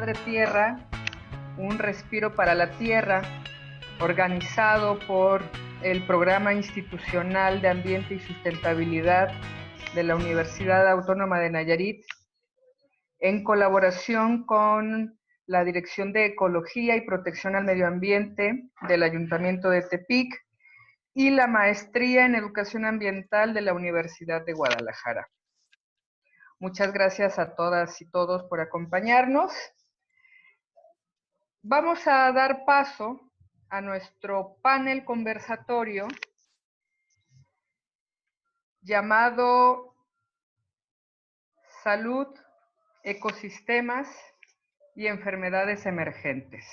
Madre Tierra, un respiro para la tierra, organizado por el Programa Institucional de Ambiente y Sustentabilidad de la Universidad Autónoma de Nayarit, en colaboración con la Dirección de Ecología y Protección al Medio Ambiente del Ayuntamiento de Tepic y la Maestría en Educación Ambiental de la Universidad de Guadalajara. Muchas gracias a todas y todos por acompañarnos. Vamos a dar paso a nuestro panel conversatorio llamado Salud, Ecosistemas y Enfermedades Emergentes.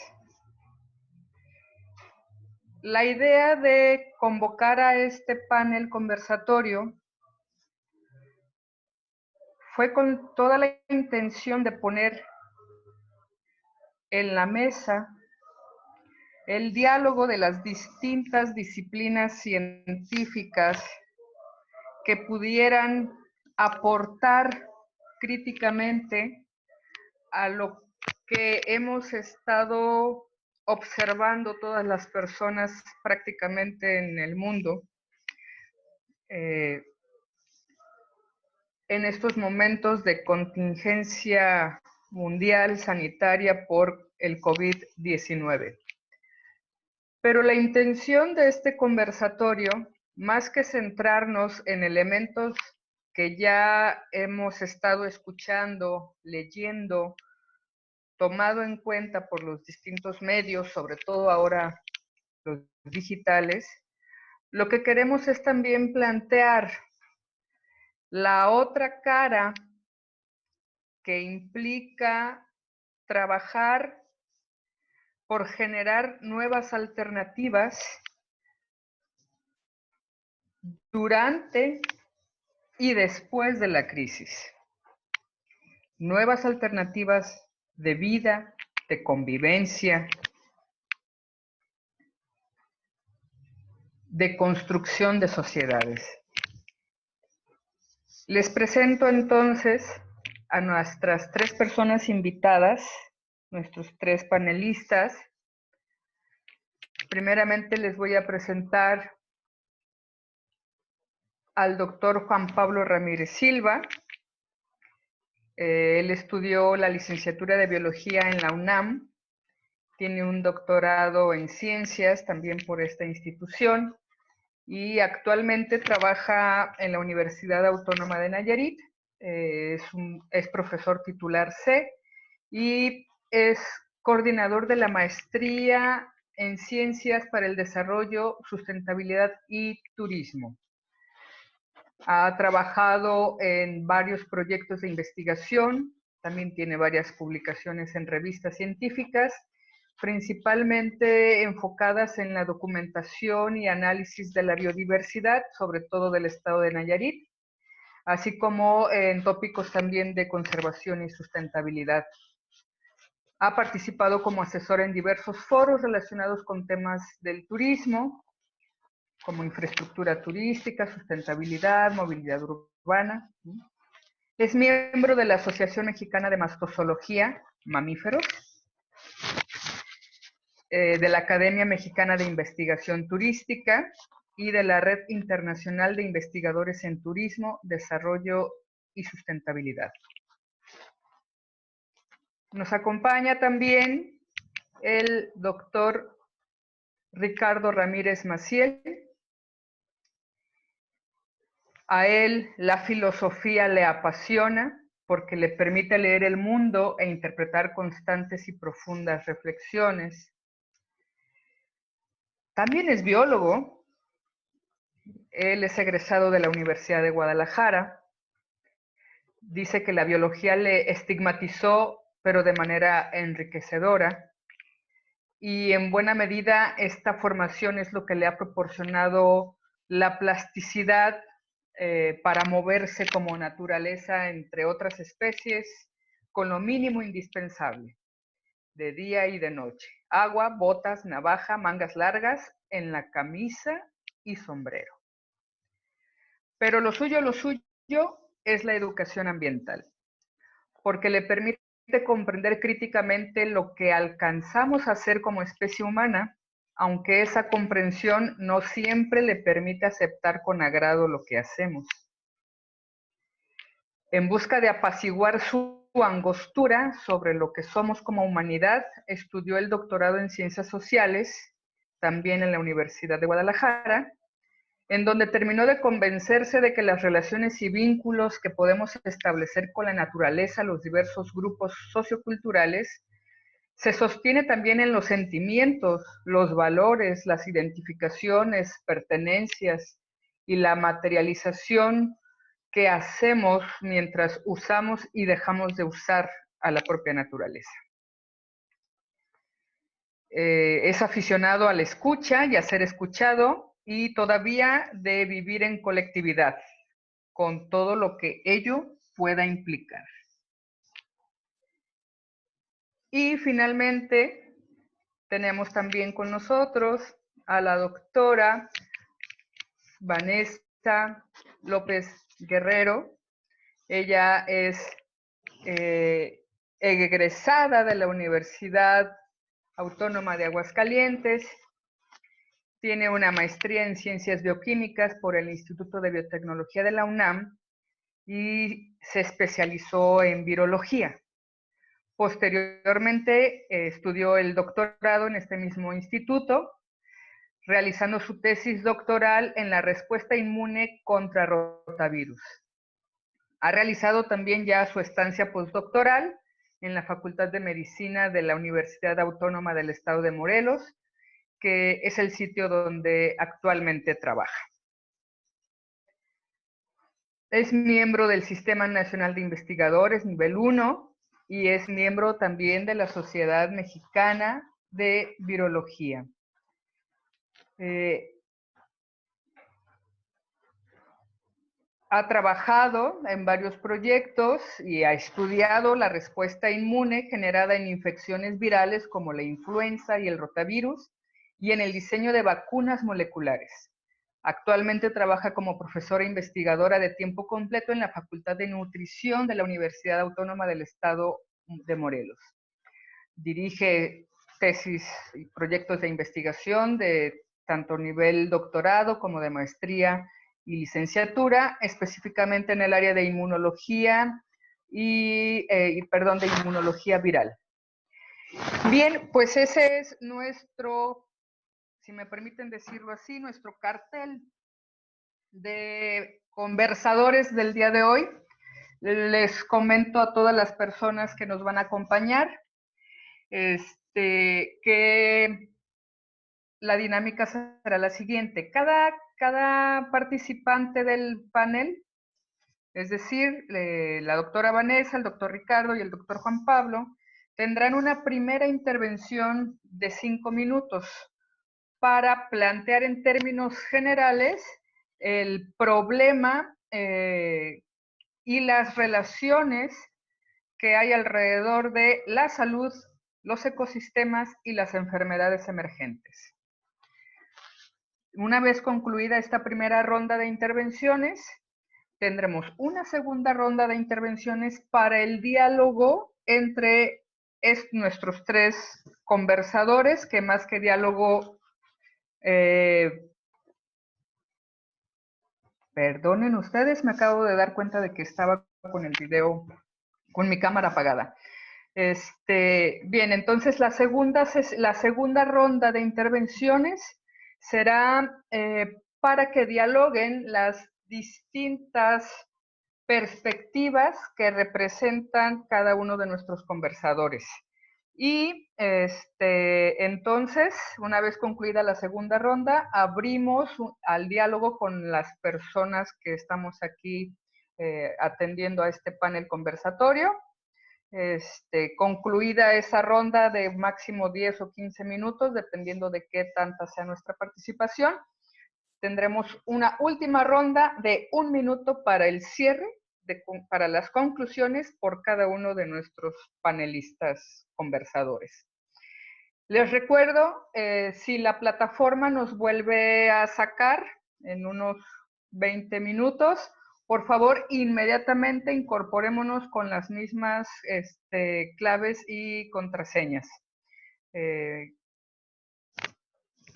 La idea de convocar a este panel conversatorio fue con toda la intención de poner en la mesa el diálogo de las distintas disciplinas científicas que pudieran aportar críticamente a lo que hemos estado observando todas las personas prácticamente en el mundo en estos momentos de contingencia mundial sanitaria por el COVID-19. Pero la intención de este conversatorio, más que centrarnos en elementos que ya hemos estado escuchando, leyendo, tomado en cuenta por los distintos medios, sobre todo ahora los digitales, lo que queremos es también plantear la otra cara que implica trabajar por generar nuevas alternativas durante y después de la crisis. Nuevas alternativas de vida, de convivencia, de construcción de sociedades. Les presento entonces a nuestras tres personas invitadas, nuestros tres panelistas. Primeramente les voy a presentar al doctor Juan Pablo Ramírez Silva. Él estudió la licenciatura de Biología en la UNAM, tiene un doctorado en Ciencias también por esta institución y actualmente trabaja en la Universidad Autónoma de Nayarit, es profesor titular C y es coordinador de la Maestría en Ciencias para el Desarrollo, Sustentabilidad y Turismo. Ha trabajado en varios proyectos de investigación, también tiene varias publicaciones en revistas científicas, principalmente enfocadas en la documentación y análisis de la biodiversidad, sobre todo del estado de Nayarit, así como en tópicos también de conservación y sustentabilidad. Ha participado como asesor en diversos foros relacionados con temas del turismo, como infraestructura turística, sustentabilidad, movilidad urbana. Es miembro de la Asociación Mexicana de Mastozoología, Mamíferos, de la Academia Mexicana de Investigación Turística y de la Red Internacional de Investigadores en Turismo, Desarrollo y Sustentabilidad. Nos acompaña también el doctor Ricardo Ramírez Maciel. A él la filosofía le apasiona porque le permite leer el mundo e interpretar constantes y profundas reflexiones. También es biólogo. Él es egresado de la Universidad de Guadalajara. Dice que la biología le estigmatizó, pero de manera enriquecedora. Y en buena medida esta formación es lo que le ha proporcionado la plasticidad para moverse como naturaleza entre otras especies con lo mínimo indispensable, de día y de noche. Agua, botas, navaja, mangas largas, en la camisa y sombrero. Pero lo suyo es la educación ambiental, porque le permite comprender críticamente lo que alcanzamos a hacer como especie humana, aunque esa comprensión no siempre le permite aceptar con agrado lo que hacemos. En busca de apaciguar su angostura sobre lo que somos como humanidad, estudió el doctorado en Ciencias Sociales, también en la Universidad de Guadalajara, en donde terminó de convencerse de que las relaciones y vínculos que podemos establecer con la naturaleza, los diversos grupos socioculturales, se sostiene también en los sentimientos, los valores, las identificaciones, pertenencias y la materialización que hacemos mientras usamos y dejamos de usar a la propia naturaleza. Es aficionado a la escucha y a ser escuchado y todavía de vivir en colectividad, con todo lo que ello pueda implicar. Y finalmente tenemos también con nosotros a la doctora Vanessa López Guerrero. Ella es egresada de la Universidad Autónoma de Aguascalientes, tiene una maestría en Ciencias Bioquímicas por el Instituto de Biotecnología de la UNAM y se especializó en virología. Posteriormente estudió el doctorado en este mismo instituto, realizando su tesis doctoral en la respuesta inmune contra rotavirus. Ha realizado también ya su estancia postdoctoral en la Facultad de Medicina de la Universidad Autónoma del Estado de Morelos, que es el sitio donde actualmente trabaja. Es miembro del Sistema Nacional de Investigadores nivel 1 y es miembro también de la Sociedad Mexicana de Virología. Ha trabajado en varios proyectos y ha estudiado la respuesta inmune generada en infecciones virales como la influenza y el rotavirus y en el diseño de vacunas moleculares. Actualmente trabaja como profesora investigadora de tiempo completo en la Facultad de Nutrición de la Universidad Autónoma del Estado de Morelos. Dirige tesis y proyectos de investigación de tanto nivel doctorado como de maestría y licenciatura, específicamente en el área de inmunología de inmunología viral. Bien, pues ese es nuestro, si me permiten decirlo así, nuestro cartel de conversadores del día de hoy. Les comento a todas las personas que nos van a acompañar que la dinámica será la siguiente. Cada participante del panel, es decir, la doctora Vanessa, el doctor Ricardo y el doctor Juan Pablo, tendrán una primera intervención de 5 minutos para plantear en términos generales el problema y las relaciones que hay alrededor de la salud, los ecosistemas y las enfermedades emergentes. Una vez concluida esta primera ronda de intervenciones, tendremos una segunda ronda de intervenciones para el diálogo entre nuestros 3 conversadores, que más que diálogo, perdonen ustedes, me acabo de dar cuenta de que estaba con el video, con mi cámara apagada. Bien, entonces la segunda ronda de intervenciones será para que dialoguen las distintas perspectivas que representan cada uno de nuestros conversadores. Y entonces, una vez concluida la segunda ronda, abrimos al diálogo con las personas que estamos aquí atendiendo a este panel conversatorio. Concluida esa ronda de máximo 10 o 15 minutos, dependiendo de qué tanta sea nuestra participación, tendremos una última ronda de 1 minuto para el cierre, para las conclusiones por cada uno de nuestros panelistas conversadores. Les recuerdo, si la plataforma nos vuelve a sacar en unos 20 minutos, por favor, inmediatamente incorporémonos con las mismas claves y contraseñas.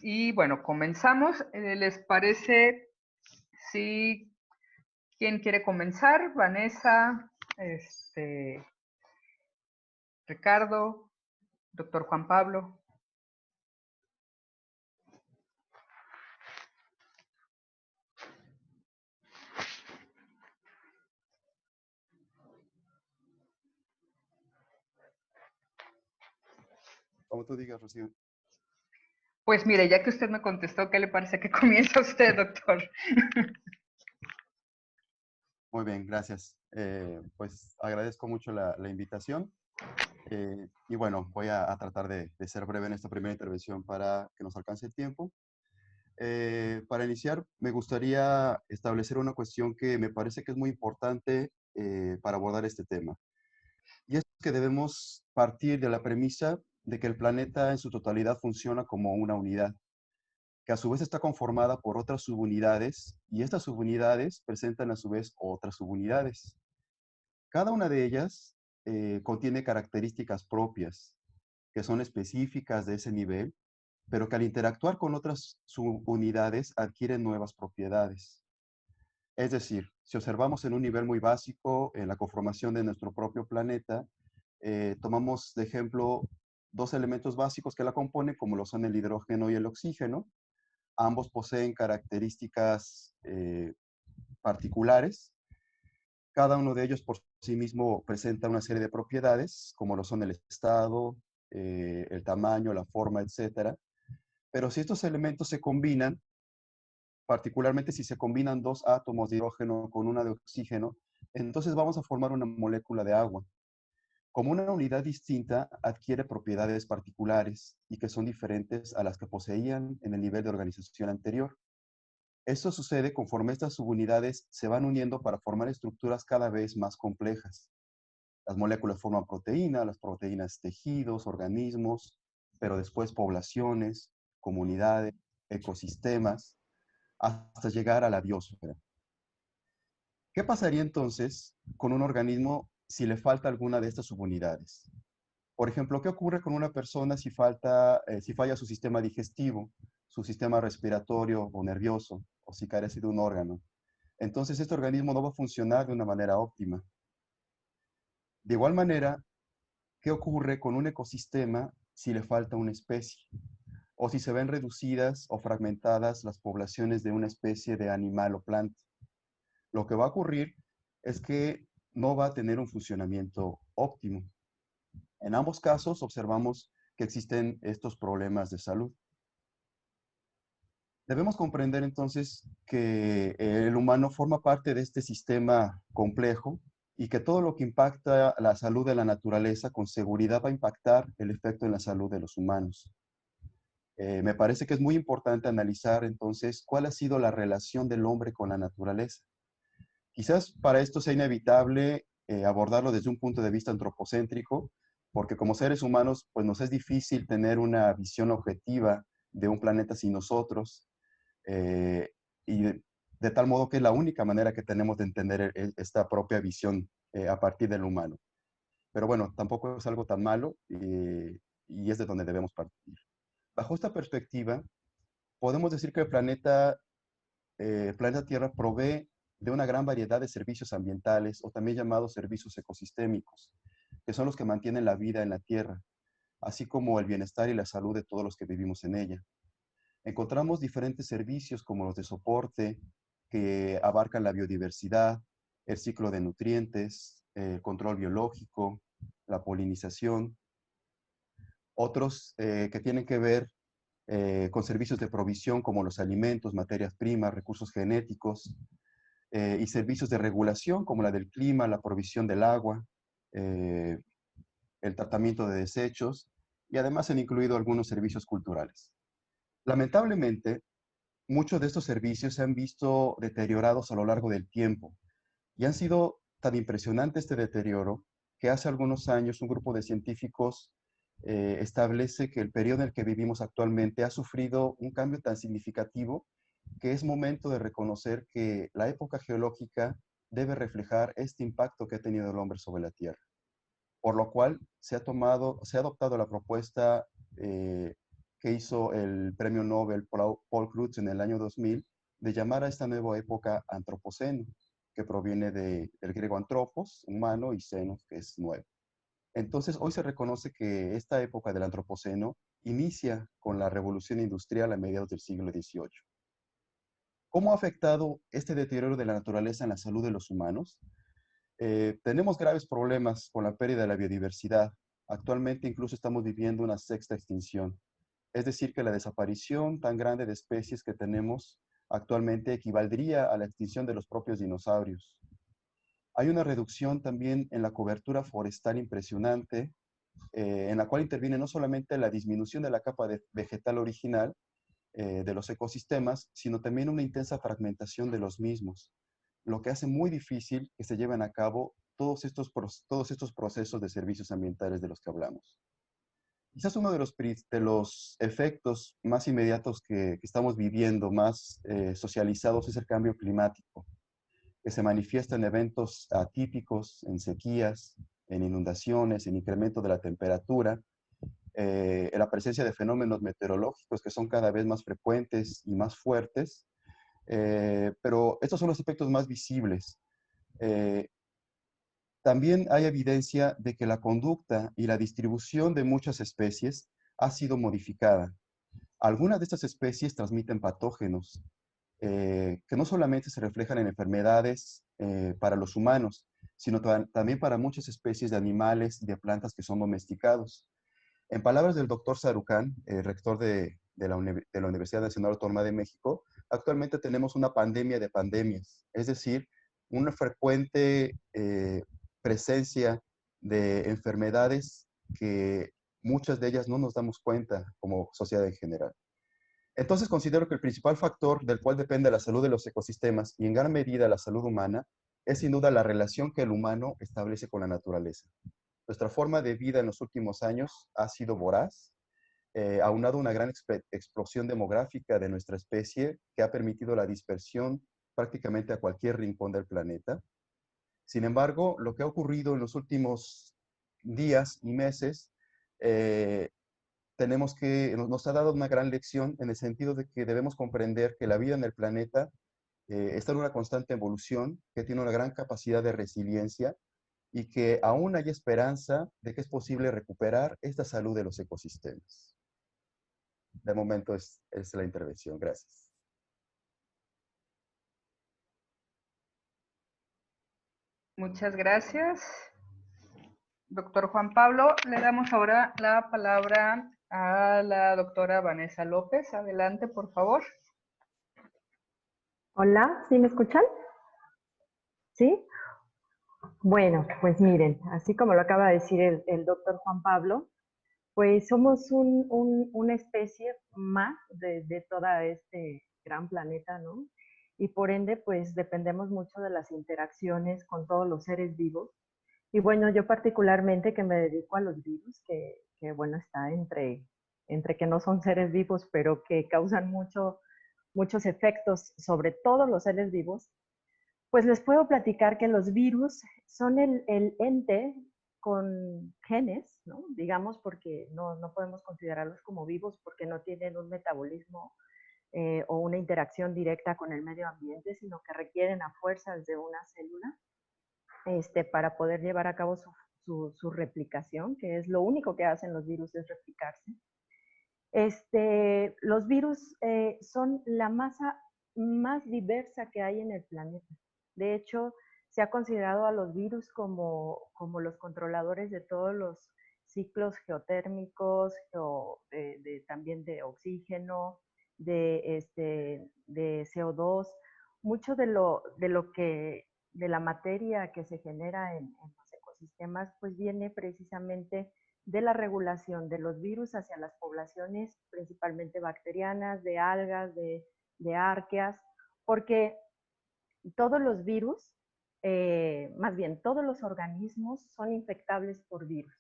Y bueno, comenzamos. ¿Les parece si quién quiere comenzar? Vanessa, Ricardo, doctor Juan Pablo. Como tú digas, Rocío. Pues mire, ya que usted me contestó, ¿qué le parece que comienza usted, doctor? Muy bien, gracias. Pues agradezco mucho la invitación. Y bueno, voy a tratar de ser breve en esta primera intervención para que nos alcance el tiempo. Para iniciar, me gustaría establecer una cuestión que me parece que es muy importante para abordar este tema. Y es que debemos partir de la premisa de que el planeta en su totalidad funciona como una unidad, que a su vez está conformada por otras subunidades, y estas subunidades presentan a su vez otras subunidades. Cada una de ellas contiene características propias, que son específicas de ese nivel, pero que al interactuar con otras subunidades adquieren nuevas propiedades. Es decir, si observamos en un nivel muy básico en la conformación de nuestro propio planeta, tomamos de ejemplo dos elementos básicos que la componen, como lo son el hidrógeno y el oxígeno. Ambos poseen características particulares. Cada uno de ellos por sí mismo presenta una serie de propiedades, como lo son el estado, el tamaño, la forma, etcétera. Pero si estos elementos se combinan, particularmente si se combinan dos átomos de hidrógeno con una de oxígeno, entonces vamos a formar una molécula de agua. Como una unidad distinta, adquiere propiedades particulares y que son diferentes a las que poseían en el nivel de organización anterior. Esto sucede conforme estas subunidades se van uniendo para formar estructuras cada vez más complejas. Las moléculas forman proteínas, las proteínas tejidos, organismos, pero después poblaciones, comunidades, ecosistemas, hasta llegar a la biosfera. ¿Qué pasaría entonces con un organismo si le falta alguna de estas subunidades? Por ejemplo, ¿qué ocurre con una persona si falla su sistema digestivo, su sistema respiratorio o nervioso, o si carece de un órgano? Entonces, este organismo no va a funcionar de una manera óptima. De igual manera, ¿qué ocurre con un ecosistema si le falta una especie? O si se ven reducidas o fragmentadas las poblaciones de una especie de animal o planta. Lo que va a ocurrir es que no va a tener un funcionamiento óptimo. En ambos casos observamos que existen estos problemas de salud. Debemos comprender entonces que el humano forma parte de este sistema complejo y que todo lo que impacta la salud de la naturaleza con seguridad va a impactar el efecto en la salud de los humanos. Me parece que es muy importante analizar entonces cuál ha sido la relación del hombre con la naturaleza. Quizás para esto sea inevitable abordarlo desde un punto de vista antropocéntrico, porque como seres humanos pues nos es difícil tener una visión objetiva de un planeta sin nosotros, eh, y de tal modo que es la única manera que tenemos de entender esta propia visión a partir del humano. Pero bueno, tampoco es algo tan malo y es de donde debemos partir. Bajo esta perspectiva, podemos decir que el planeta Tierra provee de una gran variedad de servicios ambientales o también llamados servicios ecosistémicos, que son los que mantienen la vida en la Tierra, así como el bienestar y la salud de todos los que vivimos en ella. Encontramos diferentes servicios como los de soporte, que abarcan la biodiversidad, el ciclo de nutrientes, el control biológico, la polinización. Otros que tienen que ver con servicios de provisión como los alimentos, materias primas, recursos genéticos, y servicios de regulación como la del clima, la provisión del agua, eh, el tratamiento de desechos, y además han incluido algunos servicios culturales. Lamentablemente, muchos de estos servicios se han visto deteriorados a lo largo del tiempo y han sido tan impresionante este deterioro que hace algunos años un grupo de científicos establece que el periodo en el que vivimos actualmente ha sufrido un cambio tan significativo que es momento de reconocer que la época geológica debe reflejar este impacto que ha tenido el hombre sobre la Tierra. Por lo cual se ha adoptado la propuesta que hizo el premio Nobel Paul Crutzen en el año 2000 de llamar a esta nueva época antropoceno, que proviene del griego antropos, humano, y xenos, que es nuevo. Entonces, hoy se reconoce que esta época del antropoceno inicia con la revolución industrial a mediados del siglo XVIII. ¿Cómo ha afectado este deterioro de la naturaleza en la salud de los humanos? Tenemos graves problemas con la pérdida de la biodiversidad. Actualmente incluso estamos viviendo una sexta extinción. Es decir, que la desaparición tan grande de especies que tenemos actualmente equivaldría a la extinción de los propios dinosaurios. Hay una reducción también en la cobertura forestal impresionante, en la cual interviene no solamente la disminución de la capa vegetal original de los ecosistemas, sino también una intensa fragmentación de los mismos, lo que hace muy difícil que se lleven a cabo todos estos procesos de servicios ambientales de los que hablamos. Quizás uno de los efectos más inmediatos que estamos viviendo, más socializados, es el cambio climático, que se manifiesta en eventos atípicos, en sequías, en inundaciones, en incremento de la temperatura, en la presencia de fenómenos meteorológicos que son cada vez más frecuentes y más fuertes, pero estos son los efectos más visibles. Eh, También hay evidencia de que la conducta y la distribución de muchas especies ha sido modificada. Algunas de estas especies transmiten patógenos que no solamente se reflejan en enfermedades para los humanos, sino también para muchas especies de animales y de plantas que son domesticados. En palabras del doctor Sarucán, rector de la Universidad Nacional Autónoma de México, actualmente tenemos una pandemia de pandemias, es decir, una frecuente presencia de enfermedades que muchas de ellas no nos damos cuenta como sociedad en general. Entonces considero que el principal factor del cual depende la salud de los ecosistemas y en gran medida la salud humana es sin duda la relación que el humano establece con la naturaleza. Nuestra forma de vida en los últimos años ha sido voraz, aunado a una gran explosión demográfica de nuestra especie que ha permitido la dispersión prácticamente a cualquier rincón del planeta. Sin embargo, lo que ha ocurrido en los últimos días y meses eh, nos ha dado una gran lección en el sentido de que debemos comprender que la vida en el planeta está en una constante evolución, que tiene una gran capacidad de resiliencia y que aún hay esperanza de que es posible recuperar esta salud de los ecosistemas. De momento es la intervención. Gracias. Muchas gracias. Doctor Juan Pablo, le damos ahora la palabra a la doctora Vanessa López. Adelante, por favor. Hola, ¿sí me escuchan? ¿Sí? Bueno, pues miren, así como lo acaba de decir el doctor Juan Pablo, pues somos una especie más de todo este gran planeta, ¿no? Y por ende, pues dependemos mucho de las interacciones con todos los seres vivos. Y bueno, yo particularmente que me dedico a los virus, que bueno, está entre que no son seres vivos, pero que causan muchos efectos sobre todos los seres vivos, pues les puedo platicar que los virus son el ente con genes, ¿no? Digamos, porque no podemos considerarlos como vivos porque no tienen un metabolismo o una interacción directa con el medio ambiente, sino que requieren a fuerzas de una célula para poder llevar a cabo su replicación, que es lo único que hacen los virus, es replicarse. Los virus son la masa más diversa que hay en el planeta. De hecho, se ha considerado a los virus como los controladores de todos los ciclos geotérmicos, también de oxígeno, de CO2. Mucho de la materia que se genera en los ecosistemas, pues viene precisamente de la regulación de los virus hacia las poblaciones, principalmente bacterianas, de algas, de arqueas, porque todos los virus, más bien todos los organismos son infectables por virus.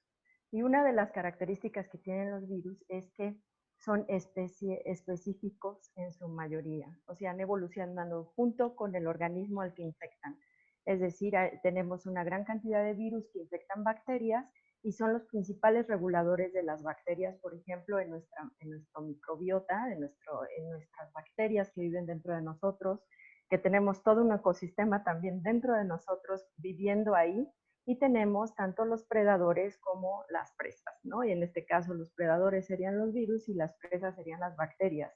Y una de las características que tienen los virus es que son específicos en su mayoría, o sea, han evolucionado junto con el organismo al que infectan. Es decir, tenemos una gran cantidad de virus que infectan bacterias y son los principales reguladores de las bacterias, por ejemplo, en nuestro microbiota, en nuestras bacterias que viven dentro de nosotros, que tenemos todo un ecosistema también dentro de nosotros viviendo ahí, y tenemos tanto los predadores como las presas, ¿no? Y en este caso los predadores serían los virus y las presas serían las bacterias.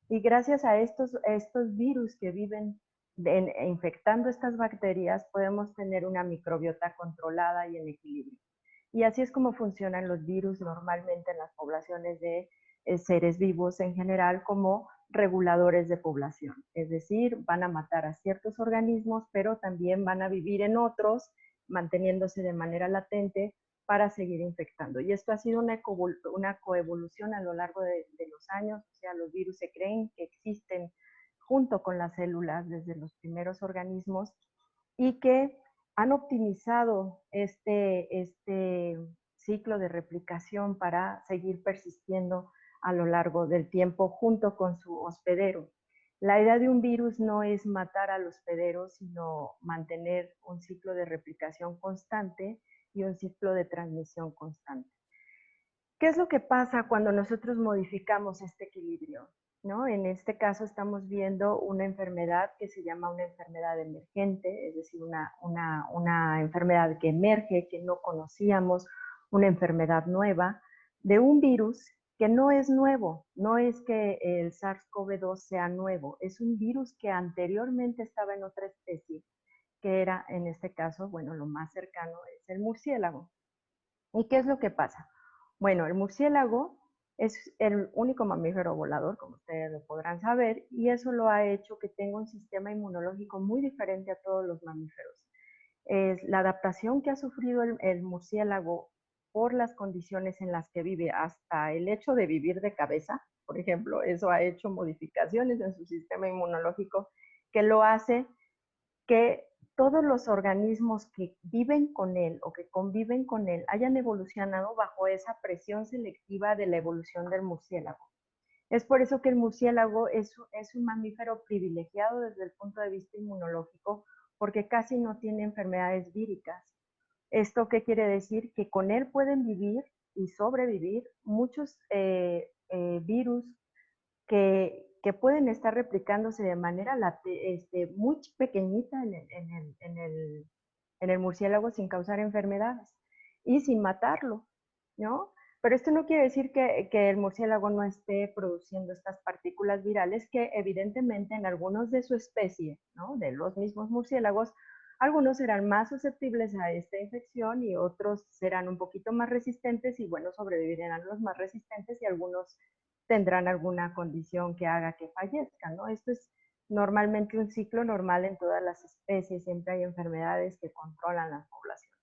Y gracias a estos virus que viven infectando estas bacterias, podemos tener una microbiota controlada y en equilibrio. Y así es como funcionan los virus normalmente en las poblaciones de seres vivos en general como reguladores de población. Es decir, van a matar a ciertos organismos, pero también van a vivir en otros, manteniéndose de manera latente para seguir infectando. Y esto ha sido una coevolución a lo largo de los años, o sea, los virus se creen que existen junto con las células desde los primeros organismos y que han optimizado este ciclo de replicación para seguir persistiendo a lo largo del tiempo junto con su hospedero. La idea de un virus no es matar al hospedero, sino mantener un ciclo de replicación constante y un ciclo de transmisión constante. ¿Qué es lo que pasa cuando nosotros modificamos este equilibrio? ¿No? En este caso estamos viendo una enfermedad que se llama una enfermedad emergente, es decir, una enfermedad que emerge, que no conocíamos, una enfermedad nueva, de un virus que no es nuevo, no es que el SARS-CoV-2 sea nuevo, es un virus que anteriormente estaba en otra especie, que era en este caso, bueno, lo más cercano es el murciélago. ¿Y qué es lo que pasa? Bueno, el murciélago es el único mamífero volador, como ustedes lo podrán saber, y eso lo ha hecho que tenga un sistema inmunológico muy diferente a todos los mamíferos. La adaptación que ha sufrido el murciélago por las condiciones en las que vive, hasta el hecho de vivir de cabeza, por ejemplo, eso ha hecho modificaciones en su sistema inmunológico que lo hace que todos los organismos que viven con él o que conviven con él hayan evolucionado bajo esa presión selectiva de la evolución del murciélago. Es por eso que el murciélago es un mamífero privilegiado desde el punto de vista inmunológico, porque casi no tiene enfermedades víricas. ¿Esto qué quiere decir? Que con él pueden vivir y sobrevivir muchos virus que pueden estar replicándose de manera muy pequeñita en el murciélago sin causar enfermedades y sin matarlo, ¿no? Pero esto no quiere decir que el murciélago no esté produciendo estas partículas virales que evidentemente en algunos de su especie, ¿no? De los mismos murciélagos, algunos serán más susceptibles a esta infección y otros serán un poquito más resistentes y bueno, sobrevivirán a los más resistentes y algunos tendrán alguna condición que haga que fallezcan, ¿no? Esto es normalmente un ciclo normal en todas las especies, siempre hay enfermedades que controlan las poblaciones.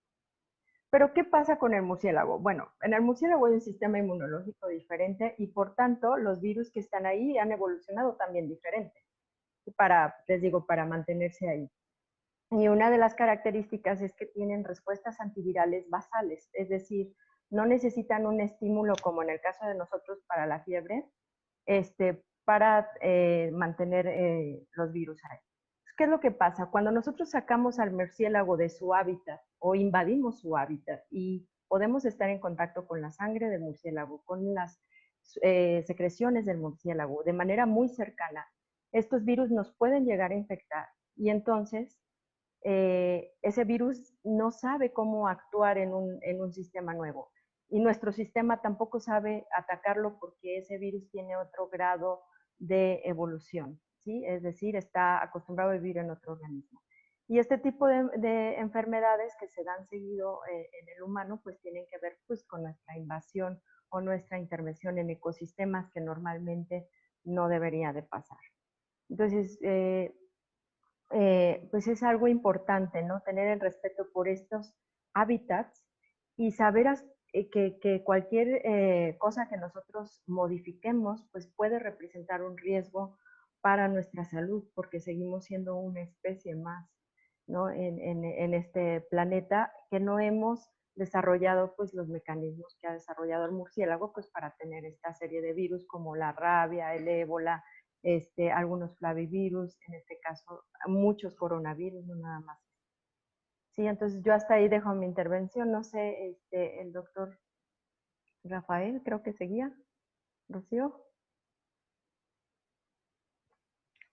Pero, ¿qué pasa con el murciélago? Bueno, en el murciélago hay un sistema inmunológico diferente y por tanto los virus que están ahí han evolucionado también diferente, les digo, para mantenerse ahí. Y una de las características es que tienen respuestas antivirales basales, es decir, no necesitan un estímulo como en el caso de nosotros para la fiebre, para mantener los virus ahí. ¿Qué es lo que pasa? Cuando nosotros sacamos al murciélago de su hábitat o invadimos su hábitat y podemos estar en contacto con la sangre del murciélago, con las secreciones del murciélago de manera muy cercana, estos virus nos pueden llegar a infectar y entonces ese virus no sabe cómo actuar en un sistema nuevo. Y nuestro sistema tampoco sabe atacarlo porque ese virus tiene otro grado de evolución, ¿sí? Es decir, está acostumbrado a vivir en otro organismo. Y este tipo de enfermedades que se dan seguido en el humano, pues tienen que ver pues, con nuestra invasión o nuestra intervención en ecosistemas que normalmente no debería de pasar. Entonces, pues es algo importante, ¿no? Tener el respeto por estos hábitats y saber que cualquier cosa que nosotros modifiquemos, pues puede representar un riesgo para nuestra salud, porque seguimos siendo una especie más, ¿no? En este planeta que no hemos desarrollado pues los mecanismos que ha desarrollado el murciélago pues para tener esta serie de virus como la rabia, el ébola, algunos flavivirus, en este caso muchos coronavirus, no nada más. Sí, entonces yo hasta ahí dejo mi intervención. No sé, el doctor Rafael, creo que seguía. Rocío.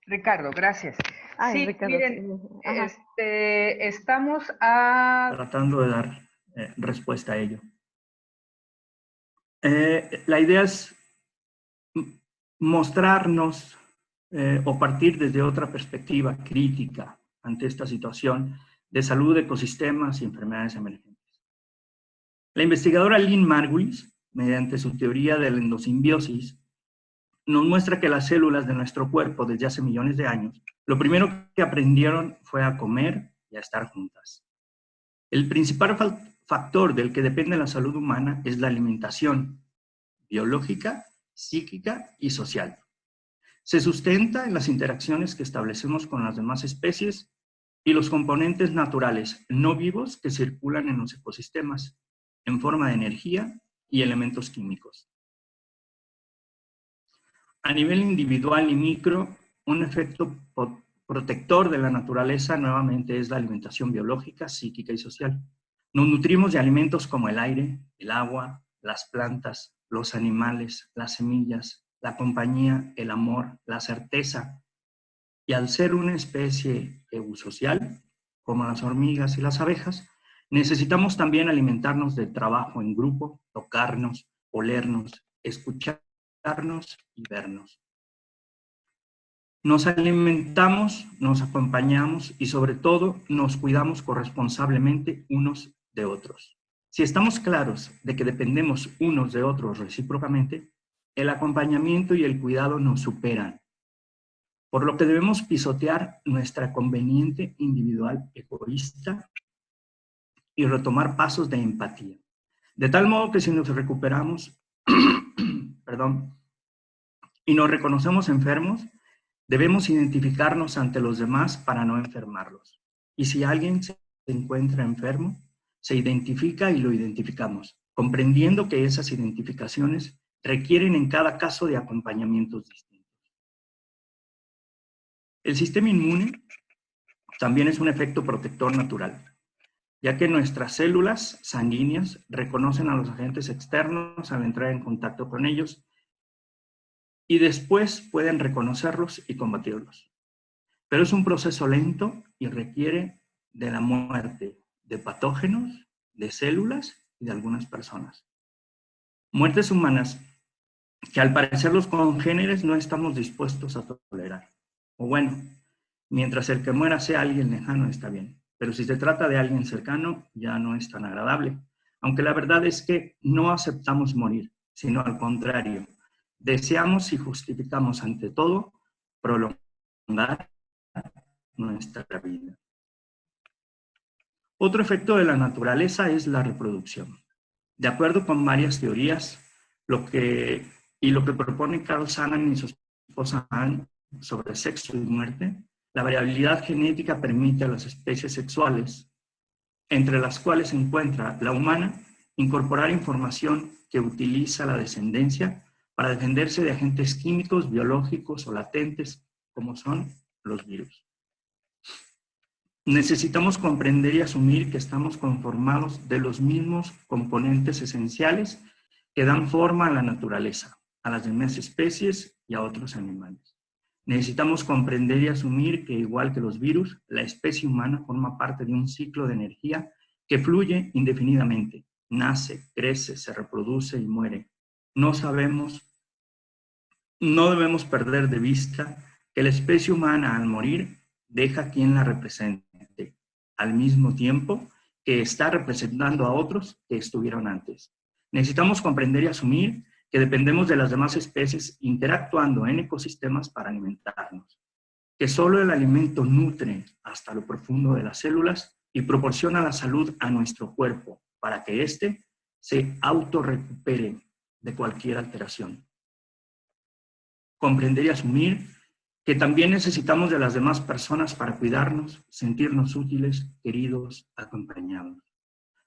Ricardo, gracias. Ay, Sí, Ricardo. miren, Ajá. estamos a... Tratando de dar respuesta a ello. La idea es mostrarnos o partir desde otra perspectiva crítica ante esta situación de salud de ecosistemas y enfermedades emergentes. La investigadora Lynn Margulis, mediante su teoría de la endosimbiosis, nos muestra que las células de nuestro cuerpo desde hace millones de años, lo primero que aprendieron fue a comer y a estar juntas. El principal factor del que depende la salud humana es la alimentación biológica, psíquica y social. Se sustenta en las interacciones que establecemos con las demás especies y los componentes naturales no vivos que circulan en los ecosistemas en forma de energía y elementos químicos. A nivel individual y micro, un efecto protector de la naturaleza nuevamente es la alimentación biológica, psíquica y social. Nos nutrimos de alimentos como el aire, el agua, las plantas, los animales, las semillas, la compañía, el amor, la certeza. Y al ser una especie eusocial, como las hormigas y las abejas, necesitamos también alimentarnos del trabajo en grupo, tocarnos, olernos, escucharnos y vernos. Nos alimentamos, nos acompañamos y sobre todo nos cuidamos corresponsablemente unos de otros. Si estamos claros de que dependemos unos de otros recíprocamente, el acompañamiento y el cuidado nos superan, por lo que debemos pisotear nuestra conveniente individual egoísta y retomar pasos de empatía. De tal modo que si nos recuperamos, y nos reconocemos enfermos, debemos identificarnos ante los demás para no enfermarlos. Y si alguien se encuentra enfermo, se identifica y lo identificamos, comprendiendo que esas identificaciones requieren en cada caso de acompañamientos distintos. El sistema inmune también es un efecto protector natural, ya que nuestras células sanguíneas reconocen a los agentes externos al entrar en contacto con ellos y después pueden reconocerlos y combatirlos. Pero es un proceso lento y requiere de la muerte de patógenos, de células y de algunas personas. Muertes humanas que al parecer los congéneres no estamos dispuestos a tolerar. O bueno, mientras el que muera sea alguien lejano está bien, pero si se trata de alguien cercano ya no es tan agradable. Aunque la verdad es que no aceptamos morir, sino al contrario, deseamos y justificamos ante todo prolongar nuestra vida. Otro efecto de la naturaleza es la reproducción. De acuerdo con varias teorías, lo que propone Carl Sagan y su esposa Anne sobre sexo y muerte, la variabilidad genética permite a las especies sexuales, entre las cuales se encuentra la humana, incorporar información que utiliza la descendencia para defenderse de agentes químicos, biológicos o latentes, como son los virus. Necesitamos comprender y asumir que estamos conformados de los mismos componentes esenciales que dan forma a la naturaleza, a las demás especies y a otros animales. Necesitamos comprender y asumir que, igual que los virus, la especie humana forma parte de un ciclo de energía que fluye indefinidamente, nace, crece, se reproduce y muere. No debemos perder de vista que la especie humana, al morir, deja quien la represente, al mismo tiempo que está representando a otros que estuvieron antes. Necesitamos comprender y asumir que dependemos de las demás especies interactuando en ecosistemas para alimentarnos, que solo el alimento nutre hasta lo profundo de las células y proporciona la salud a nuestro cuerpo para que éste se autorrecupere de cualquier alteración. Comprender y asumir que también necesitamos de las demás personas para cuidarnos, sentirnos útiles, queridos, acompañados.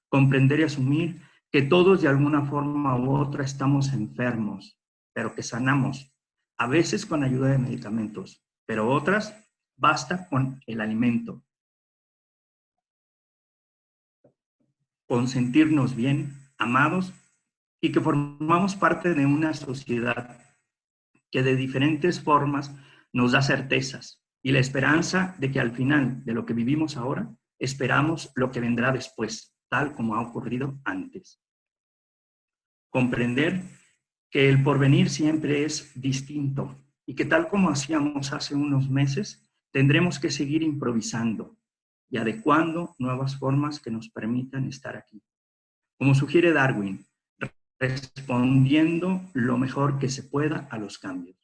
Comprender y asumir que todos de alguna forma u otra estamos enfermos, pero que sanamos, a veces con ayuda de medicamentos, pero otras basta con el alimento. con sentirnos bien, amados, y que formamos parte de una sociedad que de diferentes formas nos da certezas y la esperanza de que al final de lo que vivimos ahora, esperamos lo que vendrá después, tal como ha ocurrido antes. Comprender que el porvenir siempre es distinto y que tal como hacíamos hace unos meses, tendremos que seguir improvisando y adecuando nuevas formas que nos permitan estar aquí. Como sugiere Darwin, respondiendo lo mejor que se pueda a los cambios,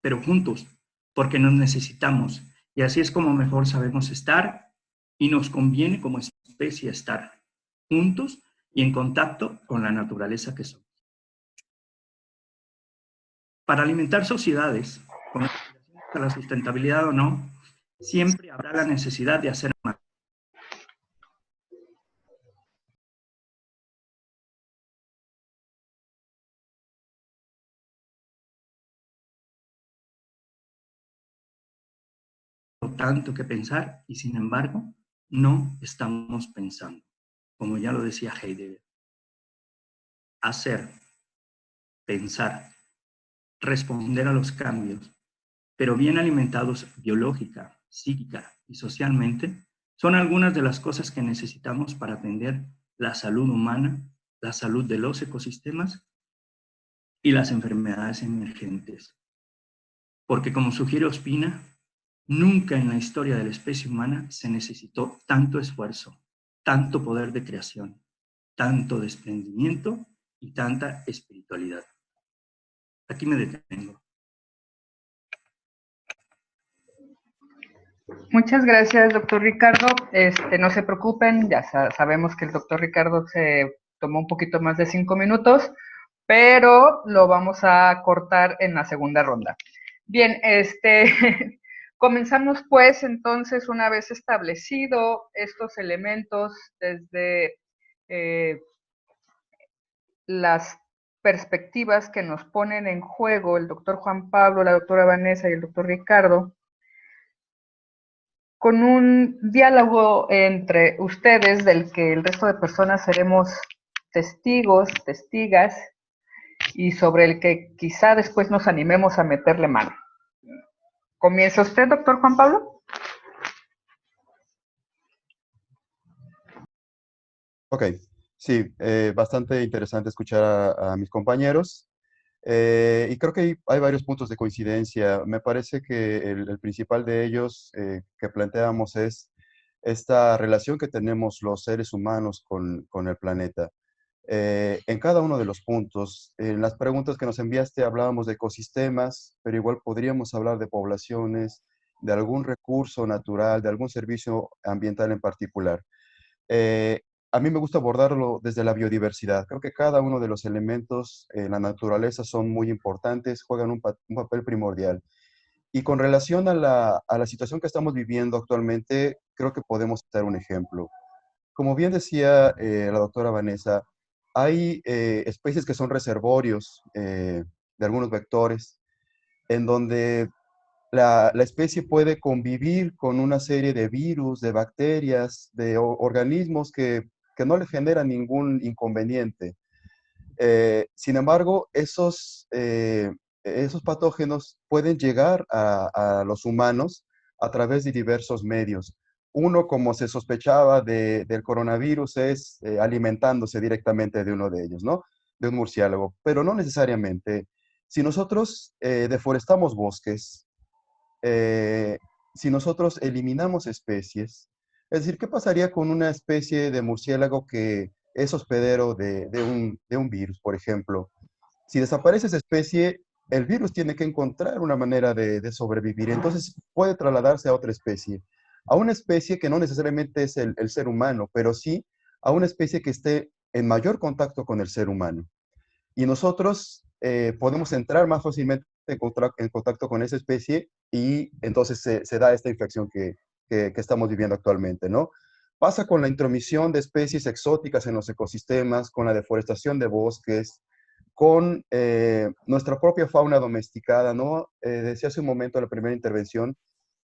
pero juntos, porque nos necesitamos, y así es como mejor sabemos estar, y nos conviene como especie estar juntos y en contacto con la naturaleza que somos. Para alimentar sociedades, con aspiraciones a la sustentabilidad o no, siempre habrá la necesidad de hacer más. Tanto que pensar y sin embargo no estamos pensando, como ya lo decía Heidegger. Hacer, pensar, responder a los cambios, pero bien alimentados biológica, psíquica y socialmente, son algunas de las cosas que necesitamos para atender la salud humana, la salud de los ecosistemas y las enfermedades emergentes. Porque como sugiere Ospina, nunca en la historia de la especie humana se necesitó tanto esfuerzo, tanto poder de creación, tanto desprendimiento y tanta espiritualidad. Aquí me detengo. Muchas gracias, doctor Ricardo. No se preocupen, ya sabemos que el doctor Ricardo se tomó un poquito más de 5 minutos, pero lo vamos a cortar en la segunda ronda. Bien, comenzamos pues entonces una vez establecido estos elementos desde las perspectivas que nos ponen en juego el doctor Juan Pablo, la doctora Vanessa y el doctor Ricardo, con un diálogo entre ustedes del que el resto de personas seremos testigos, testigas, y sobre el que quizá después nos animemos a meterle mano. ¿Comienza usted, doctor Juan Pablo? Ok, sí, bastante interesante escuchar a mis compañeros. Y creo que hay varios puntos de coincidencia. Me parece que el principal de ellos que planteamos es esta relación que tenemos los seres humanos con el planeta. En cada uno de los puntos, en las preguntas que nos enviaste hablábamos de ecosistemas, pero igual podríamos hablar de poblaciones, de algún recurso natural, de algún servicio ambiental en particular. Eh, a mí me gusta abordarlo desde la biodiversidad. Creo que cada uno de los elementos en la naturaleza son muy importantes, juegan un papel primordial. Y con relación a la situación que estamos viviendo actualmente, creo que podemos dar un ejemplo. Como bien decía la doctora Vanessa, hay especies que son reservorios de algunos vectores, en donde la especie puede convivir con una serie de virus, de bacterias, de organismos que no le generan ningún inconveniente. Sin embargo, esos patógenos pueden llegar a los humanos a través de diversos medios. Uno, como se sospechaba del coronavirus, es alimentándose directamente de uno de ellos, ¿no? De un murciélago, pero no necesariamente. Si nosotros deforestamos bosques, eh, si nosotros eliminamos especies, es decir, ¿qué pasaría con una especie de murciélago que es hospedero de un virus, por ejemplo? Si desaparece esa especie, el virus tiene que encontrar una manera de sobrevivir, entonces puede trasladarse a otra especie, a una especie que no necesariamente es el ser humano, pero sí a una especie que esté en mayor contacto con el ser humano. Y nosotros podemos entrar más fácilmente en contacto con esa especie y entonces se da esta infección que estamos viviendo actualmente, ¿no? Pasa con la intromisión de especies exóticas en los ecosistemas, con la deforestación de bosques, con nuestra propia fauna domesticada, ¿no? Decía hace un momento en la primera intervención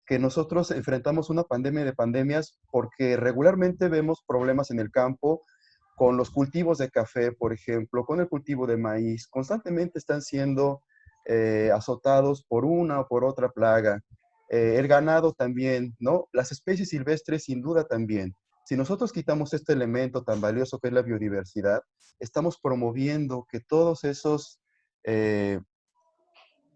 que nosotros enfrentamos una pandemia de pandemias porque regularmente vemos problemas en el campo con los cultivos de café, por ejemplo, con el cultivo de maíz, constantemente están siendo azotados por una o por otra plaga. El ganado también, ¿no? Las especies silvestres sin duda también. Si nosotros quitamos este elemento tan valioso que es la biodiversidad, estamos promoviendo que todos esos eh,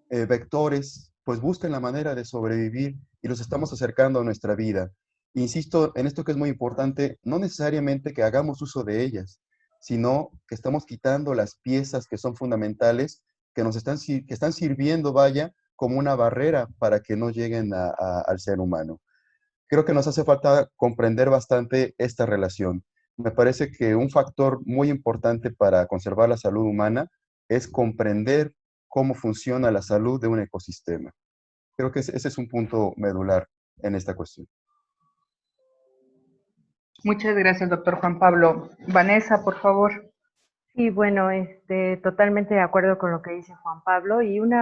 vectores pues busquen la manera de sobrevivir y los estamos acercando a nuestra vida. Insisto en esto que es muy importante, no necesariamente que hagamos uso de ellas, sino que estamos quitando las piezas que son fundamentales, que nos están, que están sirviendo, vaya, como una barrera para que no lleguen al ser humano. Creo que nos hace falta comprender bastante esta relación. Me parece que un factor muy importante para conservar la salud humana es comprender cómo funciona la salud de un ecosistema. Creo que ese es un punto medular en esta cuestión. Muchas gracias, doctor Juan Pablo. Vanessa, por favor. Sí, bueno, totalmente de acuerdo con lo que dice Juan Pablo y un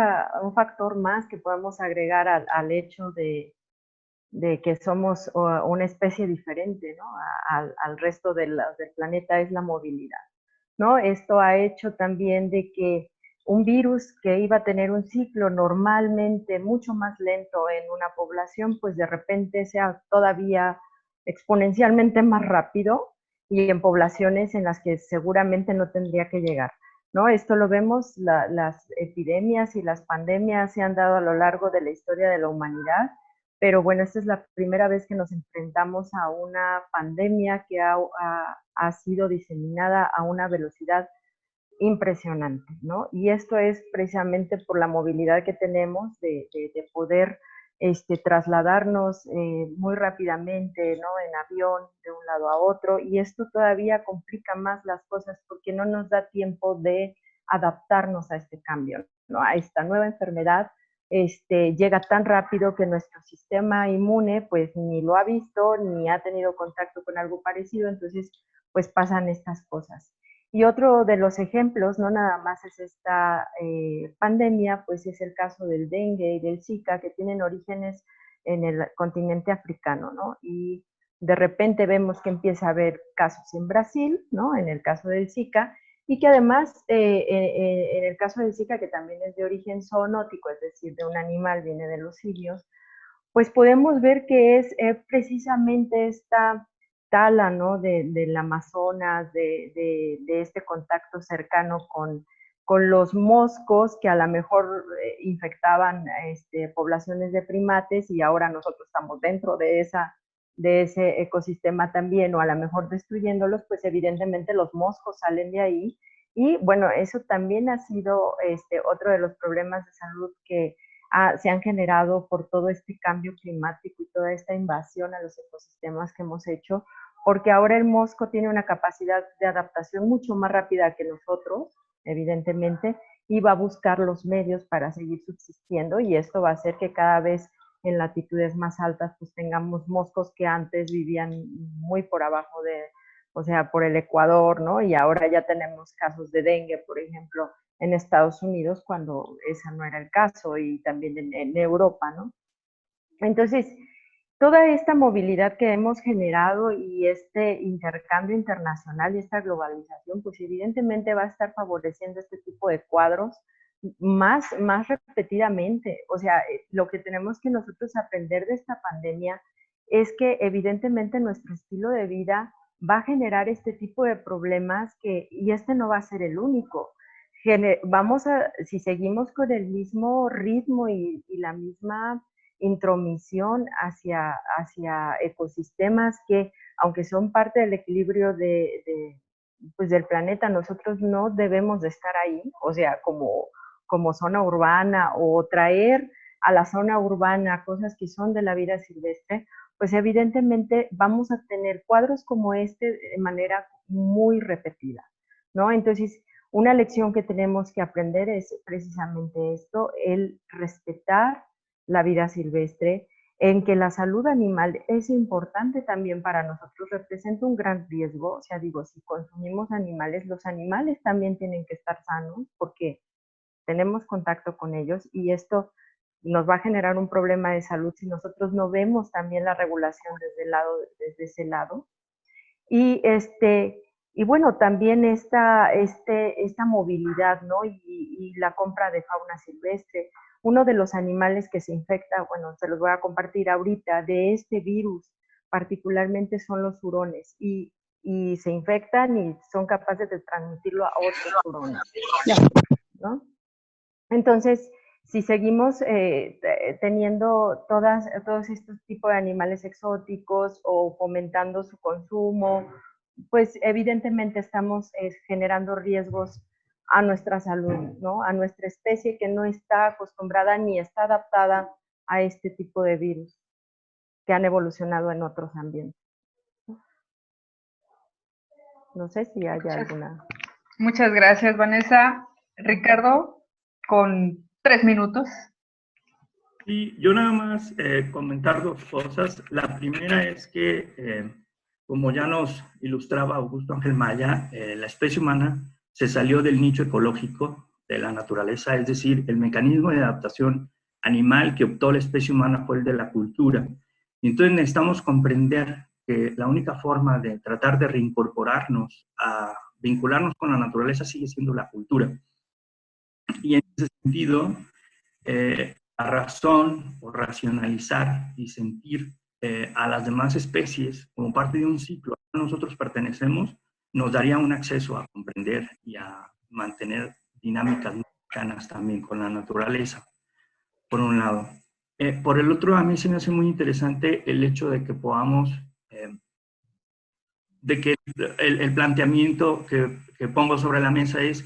factor más que podemos agregar al hecho de que somos una especie diferente, ¿no? Al resto del planeta es la movilidad, ¿no? Esto ha hecho también de que un virus que iba a tener un ciclo normalmente mucho más lento en una población, pues de repente sea todavía exponencialmente más rápido y en poblaciones en las que seguramente no tendría que llegar, ¿no? Esto lo vemos, las epidemias y las pandemias se han dado a lo largo de la historia de la humanidad, pero bueno, esta es la primera vez que nos enfrentamos a una pandemia que ha sido diseminada a una velocidad impresionante, ¿no? Y esto es precisamente por la movilidad que tenemos de poder trasladarnos muy rápidamente, ¿no? En avión, de un lado a otro, y esto todavía complica más las cosas porque no nos da tiempo de adaptarnos a este cambio, ¿no? A esta nueva enfermedad. Llega tan rápido que nuestro sistema inmune pues ni lo ha visto ni ha tenido contacto con algo parecido, entonces pues pasan estas cosas. Y otro de los ejemplos, no nada más es esta pandemia, pues es el caso del dengue y del Zika, que tienen orígenes en el continente africano, ¿no? Y de repente vemos que empieza a haber casos en Brasil, ¿no? En el caso del Zika, y que además, en el caso del Zika, que también es de origen zoonótico, es decir, de un animal, viene de los simios, pues podemos ver que es precisamente esta tala, ¿no? Del Amazonas, de este contacto cercano con los moscos que a lo mejor infectaban poblaciones de primates y ahora nosotros estamos dentro de ese ecosistema también, o a lo mejor destruyéndolos, pues evidentemente los moscos salen de ahí. Y bueno, eso también ha sido otro de los problemas de salud que se han generado por todo este cambio climático y toda esta invasión a los ecosistemas que hemos hecho, porque ahora el mosco tiene una capacidad de adaptación mucho más rápida que nosotros, evidentemente, y va a buscar los medios para seguir subsistiendo, y esto va a hacer que cada vez en latitudes más altas pues tengamos moscos que antes vivían muy por abajo o sea, por el Ecuador, ¿no? Y ahora ya tenemos casos de dengue, por ejemplo, en Estados Unidos, cuando ese no era el caso, y también en Europa, ¿no? Entonces, toda esta movilidad que hemos generado y este intercambio internacional y esta globalización, pues evidentemente va a estar favoreciendo este tipo de cuadros más repetidamente. O sea, lo que tenemos que nosotros aprender de esta pandemia es que evidentemente nuestro estilo de vida va a generar este tipo de problemas y este no va a ser el único. Si seguimos con el mismo ritmo y la misma intromisión hacia ecosistemas que, aunque son parte del equilibrio pues del planeta, nosotros no debemos de estar ahí, o sea, como zona urbana, o traer a la zona urbana cosas que son de la vida silvestre, pues evidentemente vamos a tener cuadros como este de manera muy repetida, ¿no? Entonces, una lección que tenemos que aprender es precisamente esto, el respetar la vida silvestre, en que la salud animal es importante también para nosotros, representa un gran riesgo. O sea, digo, si consumimos animales, los animales también tienen que estar sanos porque tenemos contacto con ellos, y esto nos va a generar un problema de salud si nosotros no vemos también la regulación desde ese lado. Y Y bueno, también esta movilidad, ¿no? Y la compra de fauna silvestre. Uno de los animales que se infecta, bueno, se los voy a compartir ahorita, de este virus particularmente son los hurones. Y se infectan y son capaces de transmitirlo a otros hurones, ¿no? Entonces, si seguimos teniendo todos estos tipos de animales exóticos o fomentando su consumo, pues evidentemente estamos generando riesgos a nuestra salud, ¿no? A nuestra especie que no está acostumbrada ni está adaptada a este tipo de virus que han evolucionado en otros ambientes. No sé si hay alguna. Muchas gracias, Vanessa. Ricardo, con 3 minutos. Y yo nada más comentar dos cosas. La primera es que, como ya nos ilustraba Augusto Ángel Maya, la especie humana se salió del nicho ecológico de la naturaleza, es decir, el mecanismo de adaptación animal que optó la especie humana fue el de la cultura. Y entonces necesitamos comprender que la única forma de tratar de reincorporarnos, a vincularnos con la naturaleza, sigue siendo la cultura. Y en ese sentido, a razón o racionalizar y sentir a las demás especies como parte de un ciclo al que nosotros pertenecemos, nos daría un acceso a comprender y a mantener dinámicas muy cercanas también con la naturaleza, por un lado. Por el otro, a mí se me hace muy interesante el hecho de que podamos, de que el planteamiento que pongo sobre la mesa es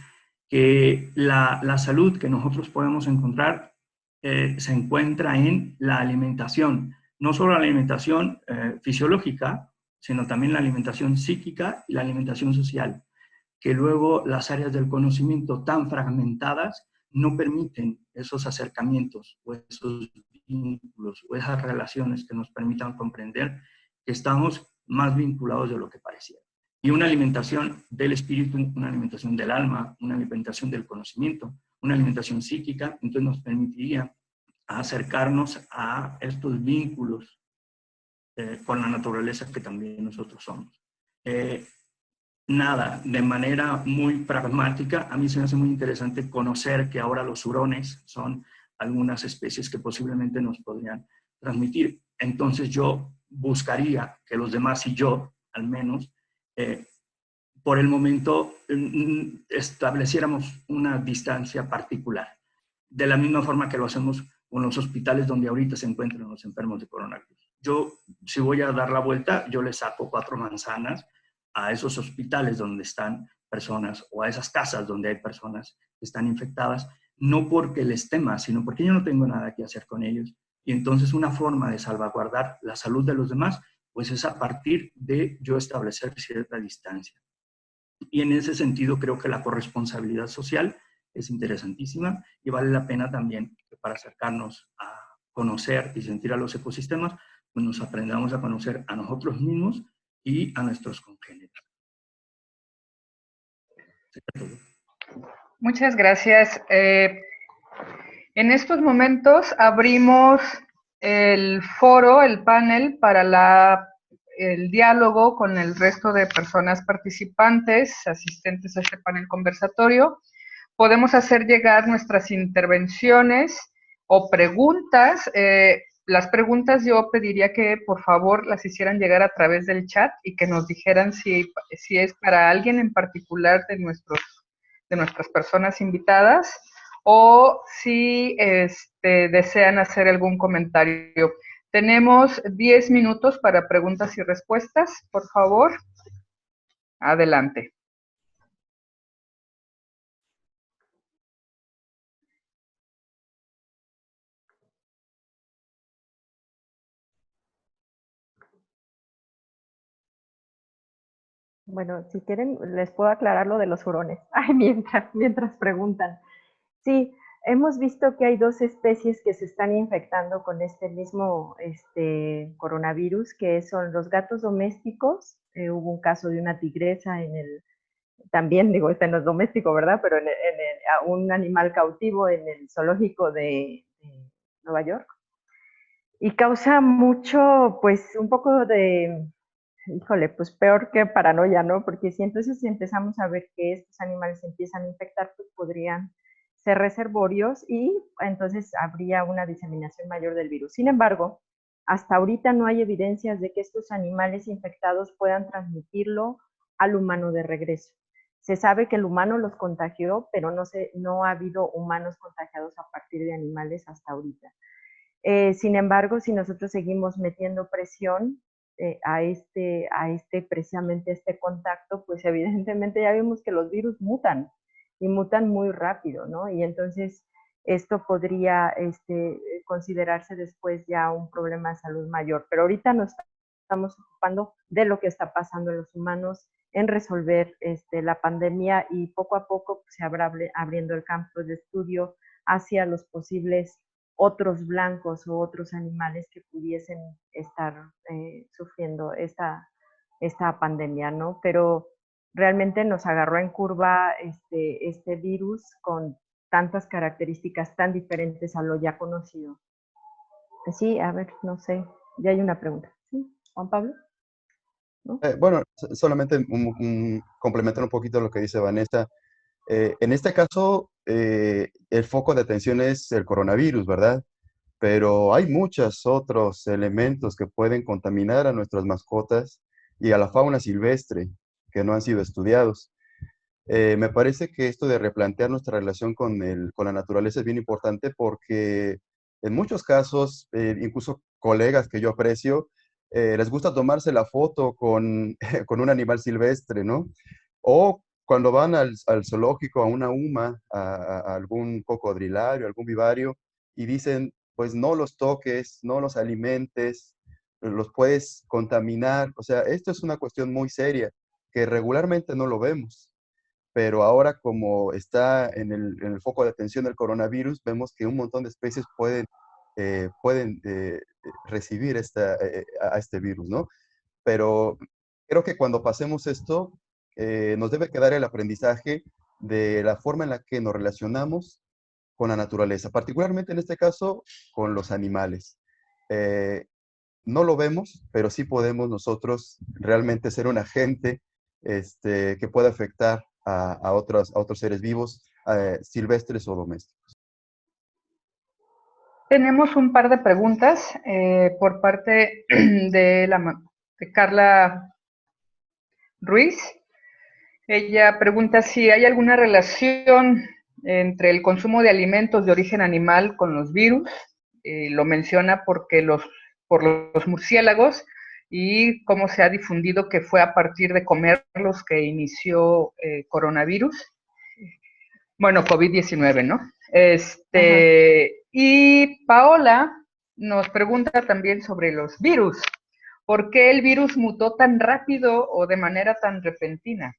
que la salud que nosotros podemos encontrar se encuentra en la alimentación, no solo la alimentación fisiológica, sino también la alimentación psíquica y la alimentación social, que luego las áreas del conocimiento tan fragmentadas no permiten esos acercamientos o esos vínculos o esas relaciones que nos permitan comprender que estamos más vinculados de lo que parecía. Y una alimentación del espíritu, una alimentación del alma, una alimentación del conocimiento, una alimentación psíquica, entonces nos permitiría acercarnos a estos vínculos con la naturaleza que también nosotros somos. Nada, de manera muy pragmática, a mí se me hace muy interesante conocer que ahora los hurones son algunas especies que posiblemente nos podrían transmitir. Entonces yo buscaría que los demás y yo, al menos, por el momento, estableciéramos una distancia particular, de la misma forma que lo hacemos con los hospitales donde ahorita se encuentran los enfermos de coronavirus. Yo, si voy a dar la vuelta, yo le saco 4 manzanas a esos hospitales donde están personas o a esas casas donde hay personas que están infectadas, no porque les tema, sino porque yo no tengo nada que hacer con ellos. Y entonces una forma de salvaguardar la salud de los demás, pues es a partir de yo establecer cierta distancia. Y en ese sentido creo que la corresponsabilidad social es interesantísima y vale la pena también que para acercarnos a conocer y sentir a los ecosistemas, pues nos aprendamos a conocer a nosotros mismos y a nuestros congéneres. Muchas gracias. En estos momentos abrimos el foro, el panel para el diálogo con el resto de personas participantes, asistentes a este panel conversatorio. Podemos hacer llegar nuestras intervenciones o preguntas. Las preguntas yo pediría que por favor las hicieran llegar a través del chat y que nos dijeran si es para alguien en particular de nuestras personas invitadas o si desean hacer algún comentario. Tenemos 10 minutos para preguntas y respuestas, por favor. Adelante. Bueno, si quieren, les puedo aclarar lo de los hurones. Ay, mientras preguntan. Sí, hemos visto que hay 2 especies que se están infectando con este mismo coronavirus, que son los gatos domésticos. Hubo un caso de una tigresa también digo, no es doméstico, ¿verdad? Pero a un animal cautivo en el zoológico de Nueva York. Y causa mucho, pues, un poco de Híjole, pues peor que paranoia, ¿no? Porque si entonces empezamos a ver que estos animales empiezan a infectar, pues podrían ser reservorios y entonces habría una diseminación mayor del virus. Sin embargo, hasta ahorita no hay evidencias de que estos animales infectados puedan transmitirlo al humano de regreso. Se sabe que el humano los contagió, pero no ha habido humanos contagiados a partir de animales hasta ahorita. Sin embargo, si nosotros seguimos metiendo presión precisamente este contacto, pues evidentemente ya vemos que los virus mutan y mutan muy rápido, ¿no? Y entonces esto podría considerarse después ya un problema de salud mayor. Pero ahorita nos estamos ocupando de lo que está pasando en los humanos, en resolver la pandemia y poco a poco pues, se habrá abriendo el campo de estudio hacia los posibles otros blancos o otros animales que pudiesen estar sufriendo esta pandemia, ¿no? Pero realmente nos agarró en curva este virus con tantas características tan diferentes a lo ya conocido. Sí, a ver, no sé, ya hay una pregunta. ¿Sí? Juan Pablo, ¿no? Bueno, solamente complementar un poquito lo que dice Vanessa. En este caso, el foco de atención es el coronavirus, ¿verdad? Pero hay muchos otros elementos que pueden contaminar a nuestras mascotas y a la fauna silvestre que no han sido estudiados. Me parece que esto de replantear nuestra relación con la naturaleza es bien importante porque en muchos casos, incluso colegas que yo aprecio, les gusta tomarse la foto con, con un animal silvestre, ¿no? O cuando van al zoológico, a una UMA, a algún cocodrilario, algún vivario, y dicen, pues no los toques, no los alimentes, los puedes contaminar. O sea, esto es una cuestión muy seria que regularmente no lo vemos. Pero ahora como está en el foco de atención del coronavirus, vemos que un montón de especies pueden recibir a este virus, ¿no? Pero creo que cuando pasemos esto, nos debe quedar el aprendizaje de la forma en la que nos relacionamos con la naturaleza, particularmente en este caso con los animales. Eh, no lo vemos, pero sí podemos nosotros realmente ser un agente que pueda afectar a otros seres vivos, silvestres o domésticos. Tenemos un par de preguntas por parte de Carla Ruiz. Ella pregunta si hay alguna relación entre el consumo de alimentos de origen animal con los virus. Lo menciona por los murciélagos y cómo se ha difundido que fue a partir de comerlos que inició coronavirus. Bueno, COVID-19, ¿no? Y Paola nos pregunta también sobre los virus. ¿Por qué el virus mutó tan rápido o de manera tan repentina?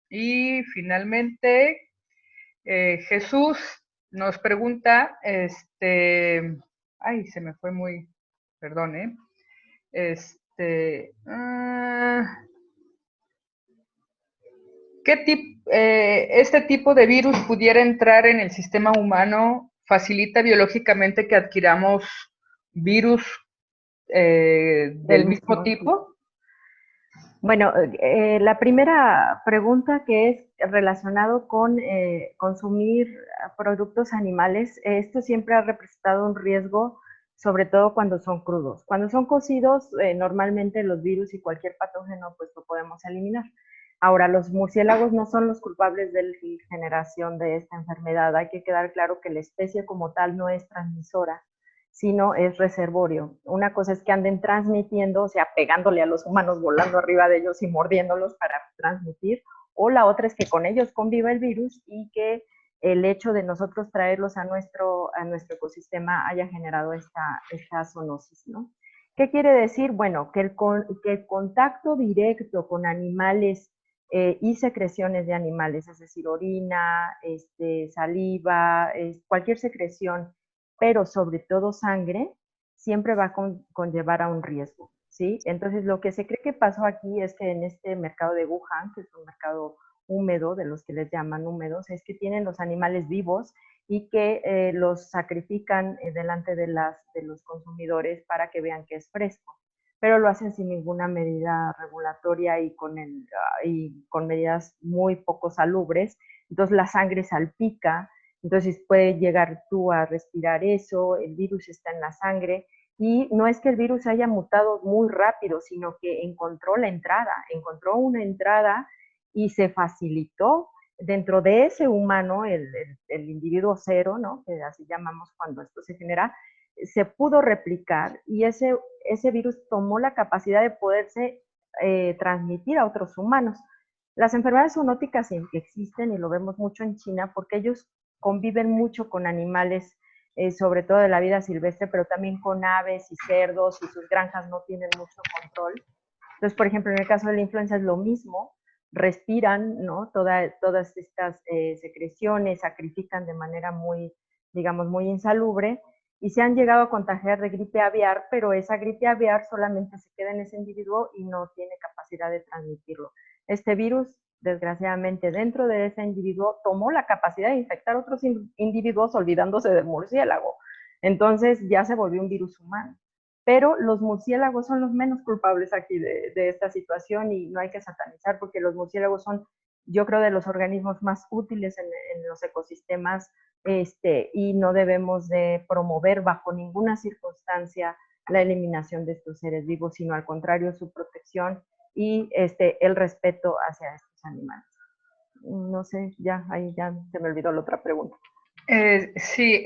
Y finalmente, Jesús nos pregunta, ay, se me fue muy, perdón, este tipo de virus pudiera entrar en el sistema humano, facilita biológicamente que adquiramos virus del mismo tipo. Bueno, la primera pregunta que es relacionado con consumir productos animales, esto siempre ha representado un riesgo, sobre todo cuando son crudos. Cuando son cocidos, normalmente los virus y cualquier patógeno pues lo podemos eliminar. Ahora, los murciélagos no son los culpables de la generación de esta enfermedad. Hay que quedar claro que la especie como tal no es transmisora, sino es reservorio. Una cosa es que anden transmitiendo, o sea, pegándole a los humanos, volando arriba de ellos y mordiéndolos para transmitir, o la otra es que con ellos conviva el virus y que el hecho de nosotros traerlos a nuestro ecosistema haya generado esta zoonosis, ¿no? ¿Qué quiere decir? Bueno, que el contacto directo con animales y secreciones de animales, es decir, orina, saliva, cualquier secreción, pero sobre todo sangre, siempre va a conllevar a un riesgo, ¿sí? Entonces, lo que se cree que pasó aquí es que en este mercado de Wuhan, que es un mercado húmedo, de los que les llaman húmedos, es que tienen los animales vivos y que los sacrifican delante de los consumidores para que vean que es fresco. pero lo hacen sin ninguna medida regulatoria y con medidas muy poco salubres. Entonces la sangre salpica, entonces puede llegar tú a respirar eso, el virus está en la sangre, y no es que el virus haya mutado muy rápido, sino que encontró una entrada y se facilitó dentro de ese humano, el individuo cero, ¿no? Que así llamamos cuando esto se genera, se pudo replicar y ese virus tomó la capacidad de poderse transmitir a otros humanos. Las enfermedades zoonóticas existen y lo vemos mucho en China porque ellos conviven mucho con animales, sobre todo de la vida silvestre, pero también con aves y cerdos, y sus granjas no tienen mucho control. Entonces, por ejemplo, en el caso de la influenza es lo mismo, respiran, ¿no? Todas estas secreciones, sacrifican de manera muy, digamos, muy insalubre, y se han llegado a contagiar de gripe aviar, pero esa gripe aviar solamente se queda en ese individuo y no tiene capacidad de transmitirlo. Este virus, desgraciadamente, dentro de ese individuo tomó la capacidad de infectar a otros individuos olvidándose del murciélago. Entonces ya se volvió un virus humano. Pero los murciélagos son los menos culpables aquí de esta situación, y no hay que satanizar porque los murciélagos son, yo creo, de los organismos más útiles en los ecosistemas, y no debemos de promover bajo ninguna circunstancia la eliminación de estos seres vivos, sino al contrario, su protección y el respeto hacia estos animales. No sé, ahí ya se me olvidó la otra pregunta. Sí,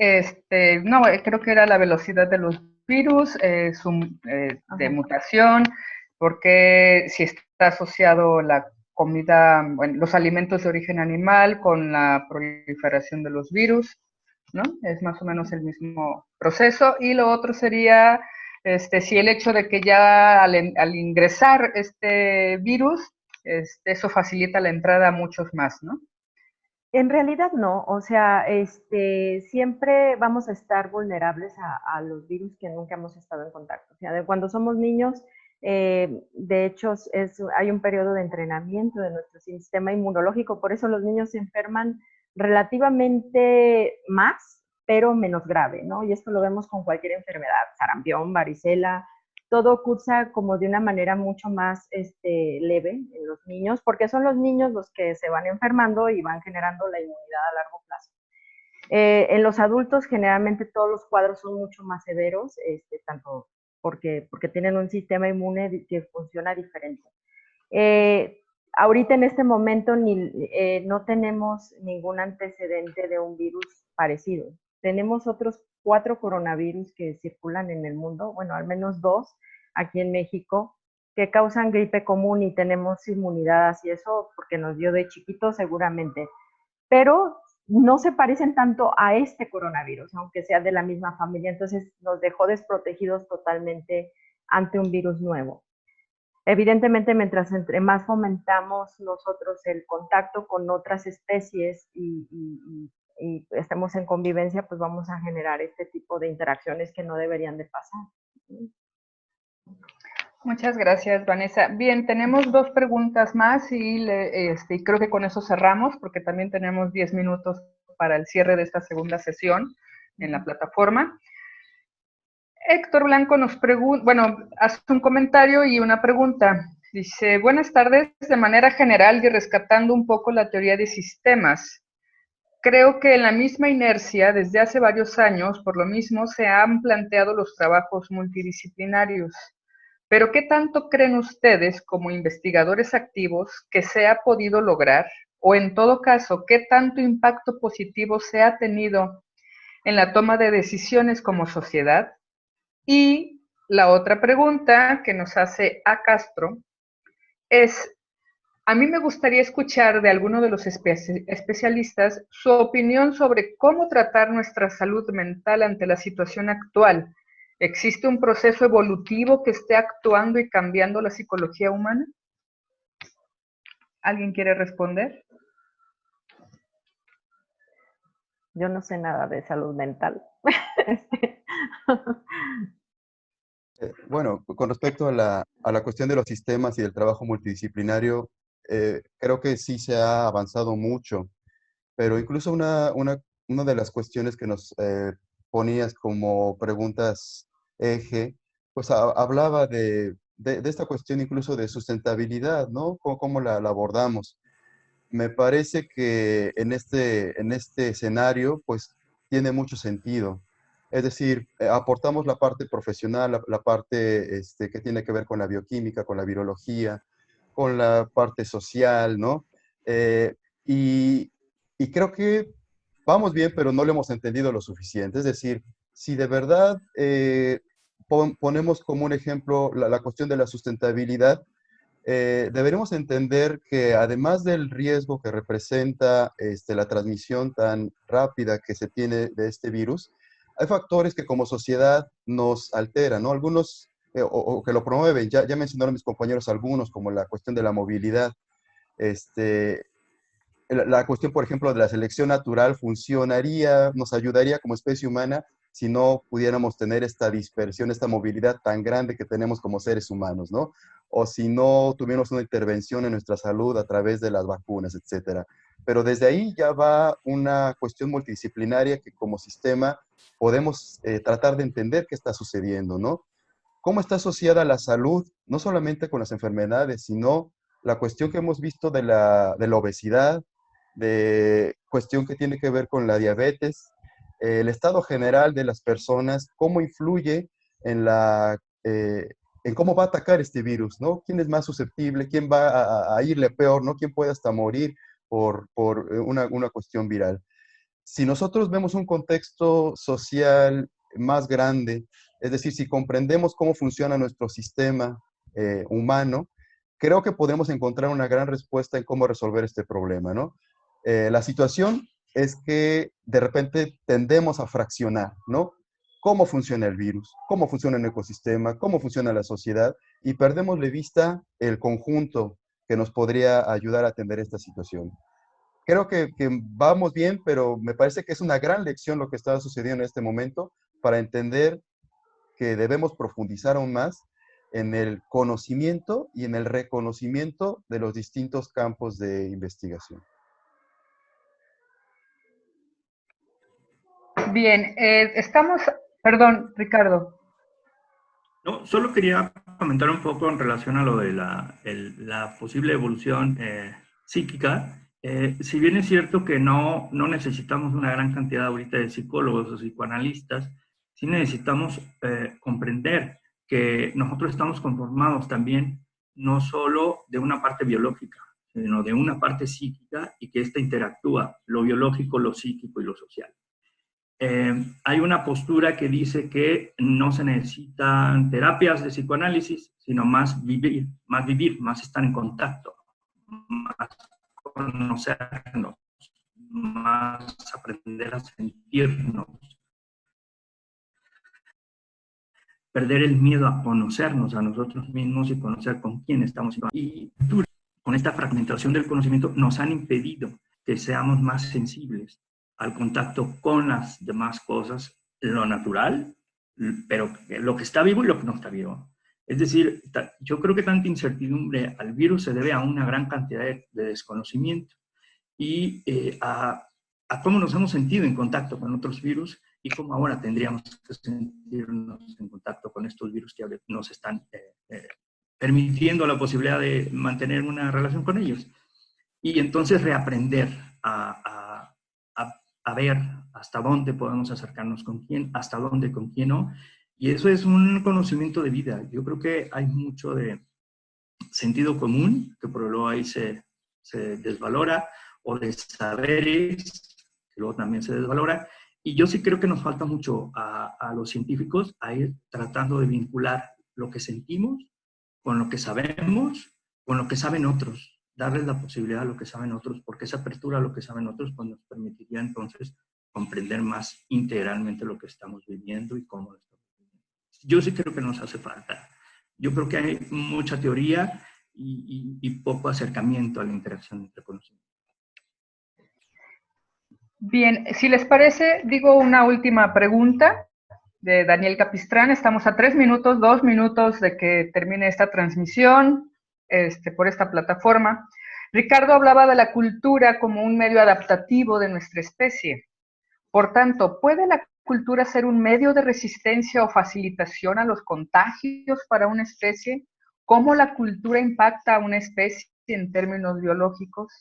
no, creo que era la velocidad de los virus, de mutación, porque si está asociado la comida, bueno, los alimentos de origen animal con la proliferación de los virus, ¿no? Es más o menos el mismo proceso. Y lo otro sería, si el hecho de que ya al ingresar este virus, eso facilita la entrada a muchos más, ¿no? En realidad no, o sea, siempre vamos a estar vulnerables a los virus que nunca hemos estado en contacto. O sea, de cuando somos niños, de hecho, hay un periodo de entrenamiento de nuestro sistema inmunológico, por eso los niños se enferman relativamente más, pero menos grave, ¿no? Y esto lo vemos con cualquier enfermedad, sarampión, varicela, todo cursa como de una manera mucho más leve en los niños, porque son los niños los que se van enfermando y van generando la inmunidad a largo plazo. En los adultos generalmente todos los cuadros son mucho más severos, tanto porque tienen un sistema inmune que funciona diferente. Ahorita en este momento no tenemos ningún antecedente de un virus parecido. Tenemos otros 4 coronavirus que circulan en el mundo, bueno, al menos 2 aquí en México, que causan gripe común y tenemos inmunidad hacia eso porque nos dio de chiquitos seguramente. Pero no se parecen tanto a este coronavirus, aunque sea de la misma familia, entonces nos dejó desprotegidos totalmente ante un virus nuevo. Evidentemente, mientras entre más fomentamos nosotros el contacto con otras especies y estemos en convivencia, pues vamos a generar este tipo de interacciones que no deberían de pasar. Muchas gracias, Vanessa. Bien, tenemos 2 preguntas más y creo que con eso cerramos, porque también tenemos 10 minutos para el cierre de esta segunda sesión en la plataforma. Héctor Blanco nos pregunta, bueno, hace un comentario y una pregunta. Dice, buenas tardes, de manera general y rescatando un poco la teoría de sistemas. Creo que en la misma inercia, desde hace varios años, por lo mismo, se han planteado los trabajos multidisciplinarios. Pero ¿qué tanto creen ustedes, como investigadores activos, que se ha podido lograr? O en todo caso, ¿qué tanto impacto positivo se ha tenido en la toma de decisiones como sociedad? Y la otra pregunta que nos hace A. Castro es, a mí me gustaría escuchar de alguno de los especialistas su opinión sobre cómo tratar nuestra salud mental ante la situación actual. ¿Existe un proceso evolutivo que esté actuando y cambiando la psicología humana? ¿Alguien quiere responder? Yo no sé nada de salud mental. Bueno, con respecto a la cuestión de los sistemas y del trabajo multidisciplinario, creo que sí se ha avanzado mucho, pero incluso una de las cuestiones que nos ponías como preguntas eje, pues hablaba de de esta cuestión incluso de sustentabilidad, ¿no? ¿Cómo la abordamos? Me parece que en este escenario, pues, tiene mucho sentido. Es decir, aportamos la parte profesional, la parte que tiene que ver con la bioquímica, con la virología, con la parte social, ¿no? Eh, y, y creo que vamos bien, pero no lo hemos entendido lo suficiente. Es decir, si de verdad ponemos como un ejemplo la cuestión de la sustentabilidad, deberemos entender que además del riesgo que representa la transmisión tan rápida que se tiene de este virus, hay factores que como sociedad nos alteran, ¿no? Algunos, o que lo promueven, ya mencionaron mis compañeros algunos, como la cuestión de la movilidad. Este, la cuestión, por ejemplo, de la selección natural funcionaría, nos ayudaría como especie humana si no pudiéramos tener esta dispersión, esta movilidad tan grande que tenemos como seres humanos, ¿no? O si no tuviéramos una intervención en nuestra salud a través de las vacunas, etcétera. Pero desde ahí ya va una cuestión multidisciplinaria que como sistema podemos tratar de entender qué está sucediendo, ¿no? ¿Cómo está asociada la salud, no solamente con las enfermedades, sino la cuestión que hemos visto de la obesidad, de cuestión que tiene que ver con la diabetes, el estado general de las personas, cómo influye en en cómo va a atacar este virus, ¿no? ¿Quién es más susceptible? ¿Quién va a irle peor? ¿No? ¿Quién puede hasta morir por una cuestión viral? Si nosotros vemos un contexto social más grande, es decir, si comprendemos cómo funciona nuestro sistema humano, creo que podemos encontrar una gran respuesta en cómo resolver este problema, ¿no? La situación es que de repente tendemos a fraccionar, ¿no? Cómo funciona el virus, cómo funciona el ecosistema, cómo funciona la sociedad, y perdemos de vista el conjunto que nos podría ayudar a atender esta situación. Creo que vamos bien, pero me parece que es una gran lección lo que está sucediendo en este momento para entender que debemos profundizar aún más en el conocimiento y en el reconocimiento de los distintos campos de investigación. Bien, perdón, Ricardo. No, solo quería comentar un poco en relación a lo de la posible evolución psíquica. Si bien es cierto que no necesitamos una gran cantidad ahorita de psicólogos o psicoanalistas, sí necesitamos comprender que nosotros estamos conformados también no solo de una parte biológica, sino de una parte psíquica, y que ésta interactúa, lo biológico, lo psíquico y lo social. Hay una postura que dice que no se necesitan terapias de psicoanálisis, sino más vivir, más estar en contacto, más conocernos, más aprender a sentirnos, perder el miedo a conocernos a nosotros mismos y conocer con quién estamos. Y con esta fragmentación del conocimiento nos han impedido que seamos más sensibles al contacto con las demás cosas, lo natural, pero lo que está vivo y lo que no está vivo. Es decir, yo creo que tanta incertidumbre al virus se debe a una gran cantidad de desconocimiento y a cómo nos hemos sentido en contacto con otros virus y cómo ahora tendríamos que sentirnos en contacto con estos virus que nos están permitiendo la posibilidad de mantener una relación con ellos. Y entonces reaprender a ver hasta dónde podemos acercarnos con quién, hasta dónde con quién no. Y eso es un conocimiento de vida. Yo creo que hay mucho de sentido común, que por luego ahí se desvalora, o de saberes, que luego también se desvalora. Y yo sí creo que nos falta mucho a los científicos a ir tratando de vincular lo que sentimos con lo que sabemos, con lo que saben otros, darles la posibilidad a lo que saben otros, porque esa apertura a lo que saben otros pues, nos permitiría entonces comprender más integralmente lo que estamos viviendo y cómo lo estamos viviendo. Yo sí creo que nos hace falta. Yo creo que hay mucha teoría y poco acercamiento a la interacción entre conocimientos. Bien, si les parece, digo una última pregunta de Daniel Capistrán. Estamos a 3 minutos, 2 minutos de que termine esta transmisión por esta plataforma. Ricardo hablaba de la cultura como un medio adaptativo de nuestra especie. Por tanto, ¿puede la cultura ser un medio de resistencia o facilitación a los contagios para una especie? ¿Cómo la cultura impacta a una especie en términos biológicos?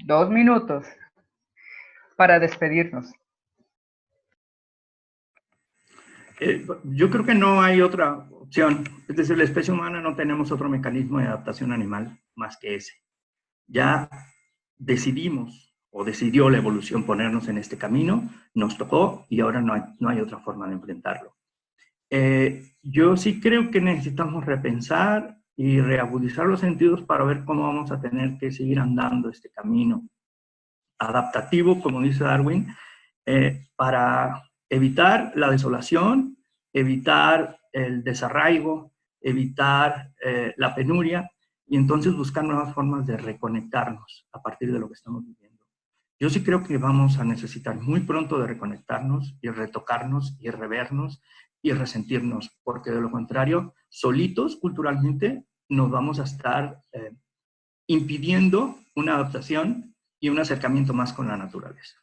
2 minutos para despedirnos. Yo creo que no hay otra opción. Es decir, la especie humana no tenemos otro mecanismo de adaptación animal más que ese. Ya decidimos o decidió la evolución ponernos en este camino, nos tocó y ahora no hay otra forma de enfrentarlo. Yo sí creo que necesitamos repensar y reagudizar los sentidos para ver cómo vamos a tener que seguir andando este camino adaptativo, como dice Darwin, para evitar la desolación, evitar el desarraigo, evitar la penuria y entonces buscar nuevas formas de reconectarnos a partir de lo que estamos viviendo. Yo sí creo que vamos a necesitar muy pronto de reconectarnos y retocarnos y revernos y resentirnos, porque de lo contrario, solitos culturalmente nos vamos a estar impidiendo una adaptación y un acercamiento más con la naturaleza.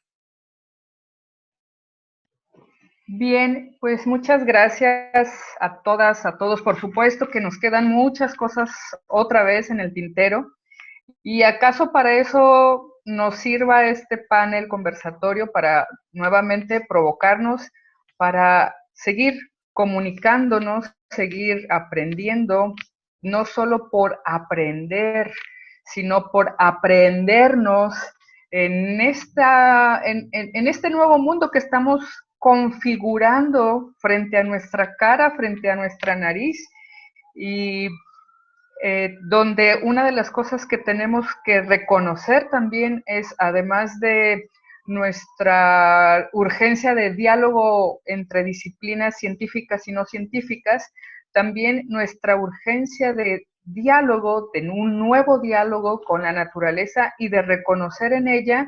Bien, pues muchas gracias a todas, a todos. Por supuesto que nos quedan muchas cosas otra vez en el tintero. Y acaso para eso nos sirva este panel conversatorio para nuevamente provocarnos, para seguir comunicándonos, seguir aprendiendo, no solo por aprender, sino por aprendernos en este nuevo mundo que estamos configurando frente a nuestra cara, frente a nuestra nariz, y donde una de las cosas que tenemos que reconocer también es, además de nuestra urgencia de diálogo entre disciplinas científicas y no científicas, también nuestra urgencia de diálogo, de un nuevo diálogo con la naturaleza y de reconocer en ella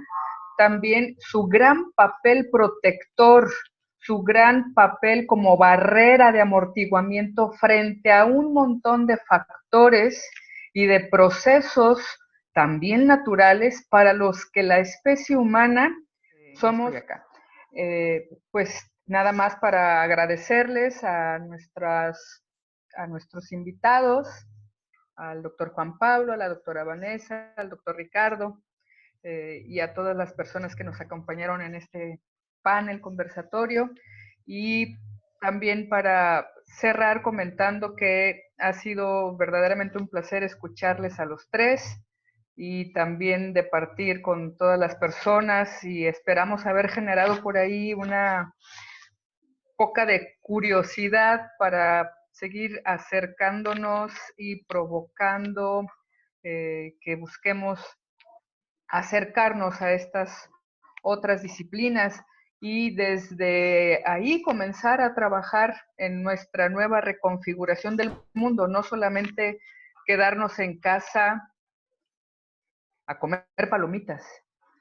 también su gran papel protector, su gran papel como barrera de amortiguamiento frente a un montón de factores y de procesos también naturales para los que la especie humana somos acá. Pues nada más para agradecerles a nuestros invitados, al doctor Juan Pablo, a la doctora Vanessa, al doctor Ricardo, y a todas las personas que nos acompañaron en este panel conversatorio. Y también para cerrar comentando que ha sido verdaderamente un placer escucharles a los tres y también de partir con todas las personas, y esperamos haber generado por ahí una poca de curiosidad para seguir acercándonos y provocando que busquemos acercarnos a estas otras disciplinas y desde ahí comenzar a trabajar en nuestra nueva reconfiguración del mundo, no solamente quedarnos en casa a comer palomitas,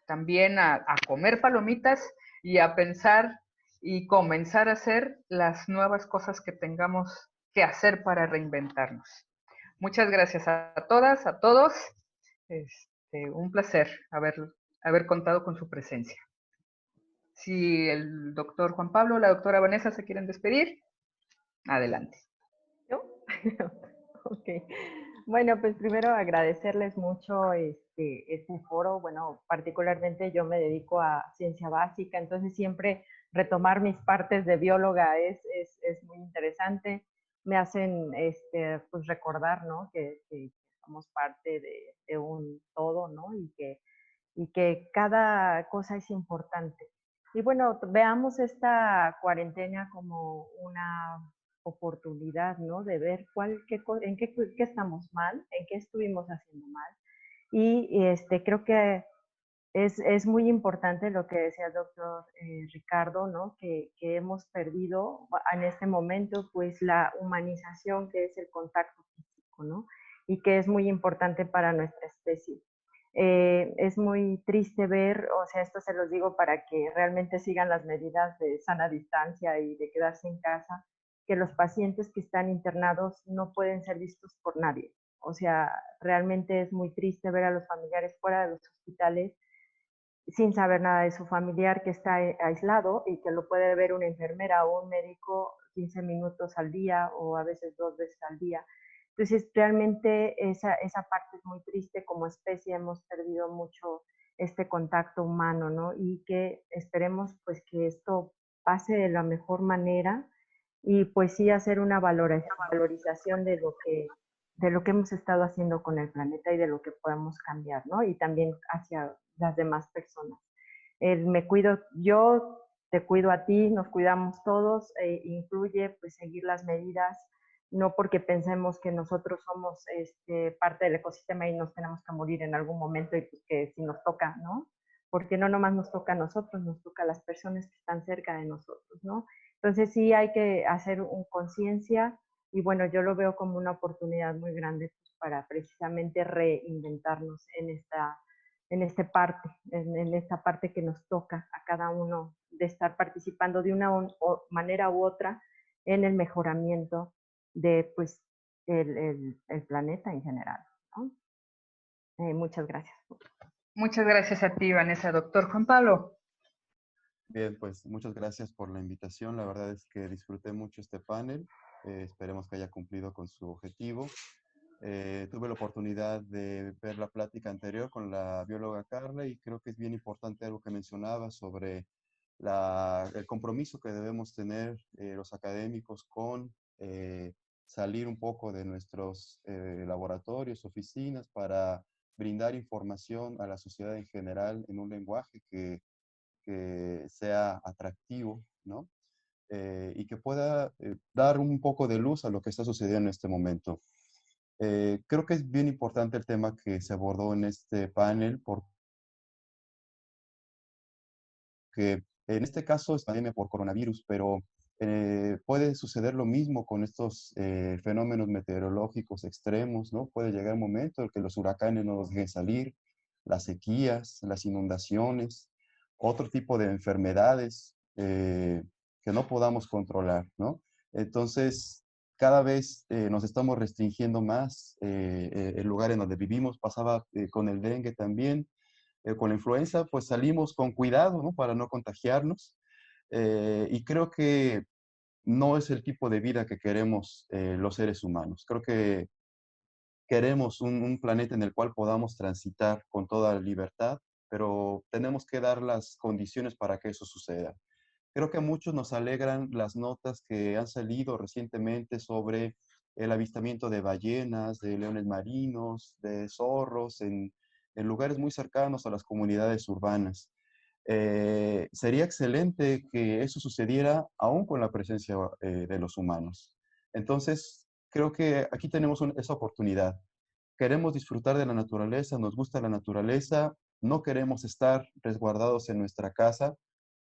también a comer palomitas y a pensar y comenzar a hacer las nuevas cosas que tengamos que hacer para reinventarnos. Muchas gracias a todas, a todos. Un placer haber contado con su presencia. Si el doctor Juan Pablo o la doctora Vanessa se quieren despedir, adelante. ¿Yo? Ok. Bueno, pues primero agradecerles mucho este foro. Bueno, particularmente yo me dedico a ciencia básica, entonces siempre retomar mis partes de bióloga es muy interesante. Me hacen pues recordar, ¿no? Que somos parte de un todo, ¿no? Y que cada cosa es importante. Y bueno, veamos esta cuarentena como una oportunidad, ¿no? De ver en qué estamos mal, en qué estuvimos haciendo mal. Y creo que es muy importante lo que decía el doctor Ricardo, ¿no? Que hemos perdido en este momento, pues, la humanización que es el contacto físico, ¿no? Y que es muy importante para nuestra especie. Es muy triste ver, o sea, esto se los digo para que realmente sigan las medidas de sana distancia y de quedarse en casa, que los pacientes que están internados no pueden ser vistos por nadie. O sea, realmente es muy triste ver a los familiares fuera de los hospitales sin saber nada de su familiar que está aislado y que lo puede ver una enfermera o un médico 15 minutos al día o a veces 2 veces al día. Entonces, realmente esa parte es muy triste. Como especie hemos perdido mucho este contacto humano, ¿no? Y que esperemos pues que esto pase de la mejor manera y pues sí hacer una valorización de lo que hemos estado haciendo con el planeta y de lo que podemos cambiar, ¿no? Y también hacia las demás personas. Me cuido yo, te cuido a ti, nos cuidamos todos, incluye pues seguir las medidas, no porque pensemos que nosotros somos parte del ecosistema y nos tenemos que morir en algún momento y pues que si nos toca, ¿no? Porque no nomás nos toca a nosotros, nos toca a las personas que están cerca de nosotros, ¿no? Entonces sí hay que hacer un conciencia y bueno, yo lo veo como una oportunidad muy grande pues, para precisamente reinventarnos en esta parte que nos toca a cada uno de estar participando de una manera u otra en el mejoramiento de pues el planeta en general, ¿no? Muchas gracias. Muchas gracias a ti, Vanessa. Doctor Juan Pablo. Bien, pues muchas gracias por la invitación. La verdad es que disfruté mucho este panel. Esperemos que haya cumplido con su objetivo. Tuve la oportunidad de ver la plática anterior con la bióloga Carla y creo que es bien importante algo que mencionaba sobre el compromiso que debemos tener los académicos con salir un poco de nuestros laboratorios, oficinas, para brindar información a la sociedad en general en un lenguaje que sea atractivo, ¿no? Y que pueda dar un poco de luz a lo que está sucediendo en este momento. Creo que es bien importante el tema que se abordó en este panel, porque en este caso es pandemia por coronavirus, pero puede suceder lo mismo con estos fenómenos meteorológicos extremos, ¿no? Puede llegar un momento en que los huracanes no nos dejen salir, las sequías, las inundaciones, otro tipo de enfermedades que no podamos controlar, ¿no? Entonces, cada vez nos estamos restringiendo más el lugar en donde vivimos. Pasaba con el dengue también. Con la influenza, pues salimos con cuidado, ¿no? Para no contagiarnos. Y creo que no es el tipo de vida que queremos los seres humanos. Creo que queremos un planeta en el cual podamos transitar con toda libertad, pero tenemos que dar las condiciones para que eso suceda. Creo que a muchos nos alegran las notas que han salido recientemente sobre el avistamiento de ballenas, de leones marinos, de zorros en lugares muy cercanos a las comunidades urbanas. Sería excelente que eso sucediera aún con la presencia de los humanos. Entonces, creo que aquí tenemos esa oportunidad. Queremos disfrutar de la naturaleza, nos gusta la naturaleza, no queremos estar resguardados en nuestra casa,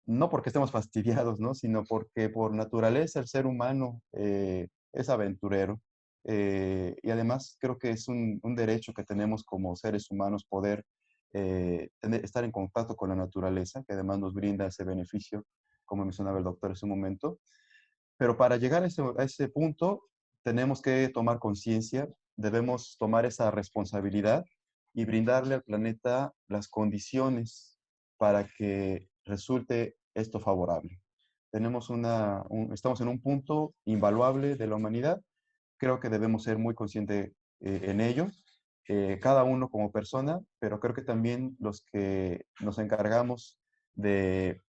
no porque estemos fastidiados, ¿no? Sino porque por naturaleza el ser humano es aventurero. Y además creo que es un derecho que tenemos como seres humanos poder estar en contacto con la naturaleza, que además nos brinda ese beneficio, como mencionaba el doctor hace un momento. Pero para llegar a ese punto, tenemos que tomar conciencia, debemos tomar esa responsabilidad y brindarle al planeta las condiciones para que resulte esto favorable. Estamos en un punto invaluable de la humanidad. Creo que debemos ser muy conscientes en ello, cada uno como persona, pero creo que también los que nos encargamos de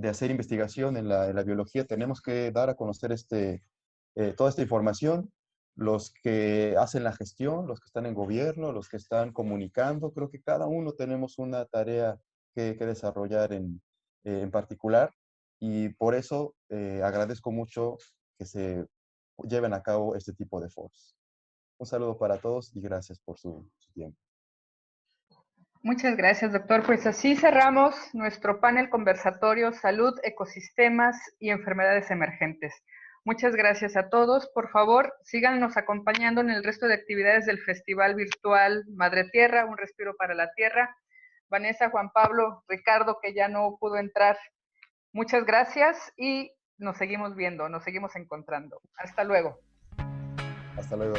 hacer investigación en la biología, tenemos que dar a conocer toda esta información. Los que hacen la gestión, los que están en gobierno, los que están comunicando, creo que cada uno tenemos una tarea que desarrollar en particular y por eso agradezco mucho que se lleven a cabo este tipo de foros. Un saludo para todos y gracias por su tiempo. Muchas gracias, doctor. Pues así cerramos nuestro panel conversatorio Salud, Ecosistemas y Enfermedades Emergentes. Muchas gracias a todos. Por favor, síganos acompañando en el resto de actividades del Festival Virtual Madre Tierra, Un Respiro para la Tierra. Vanessa, Juan Pablo, Ricardo, que ya no pudo entrar. Muchas gracias y nos seguimos viendo, nos seguimos encontrando. Hasta luego. Hasta luego.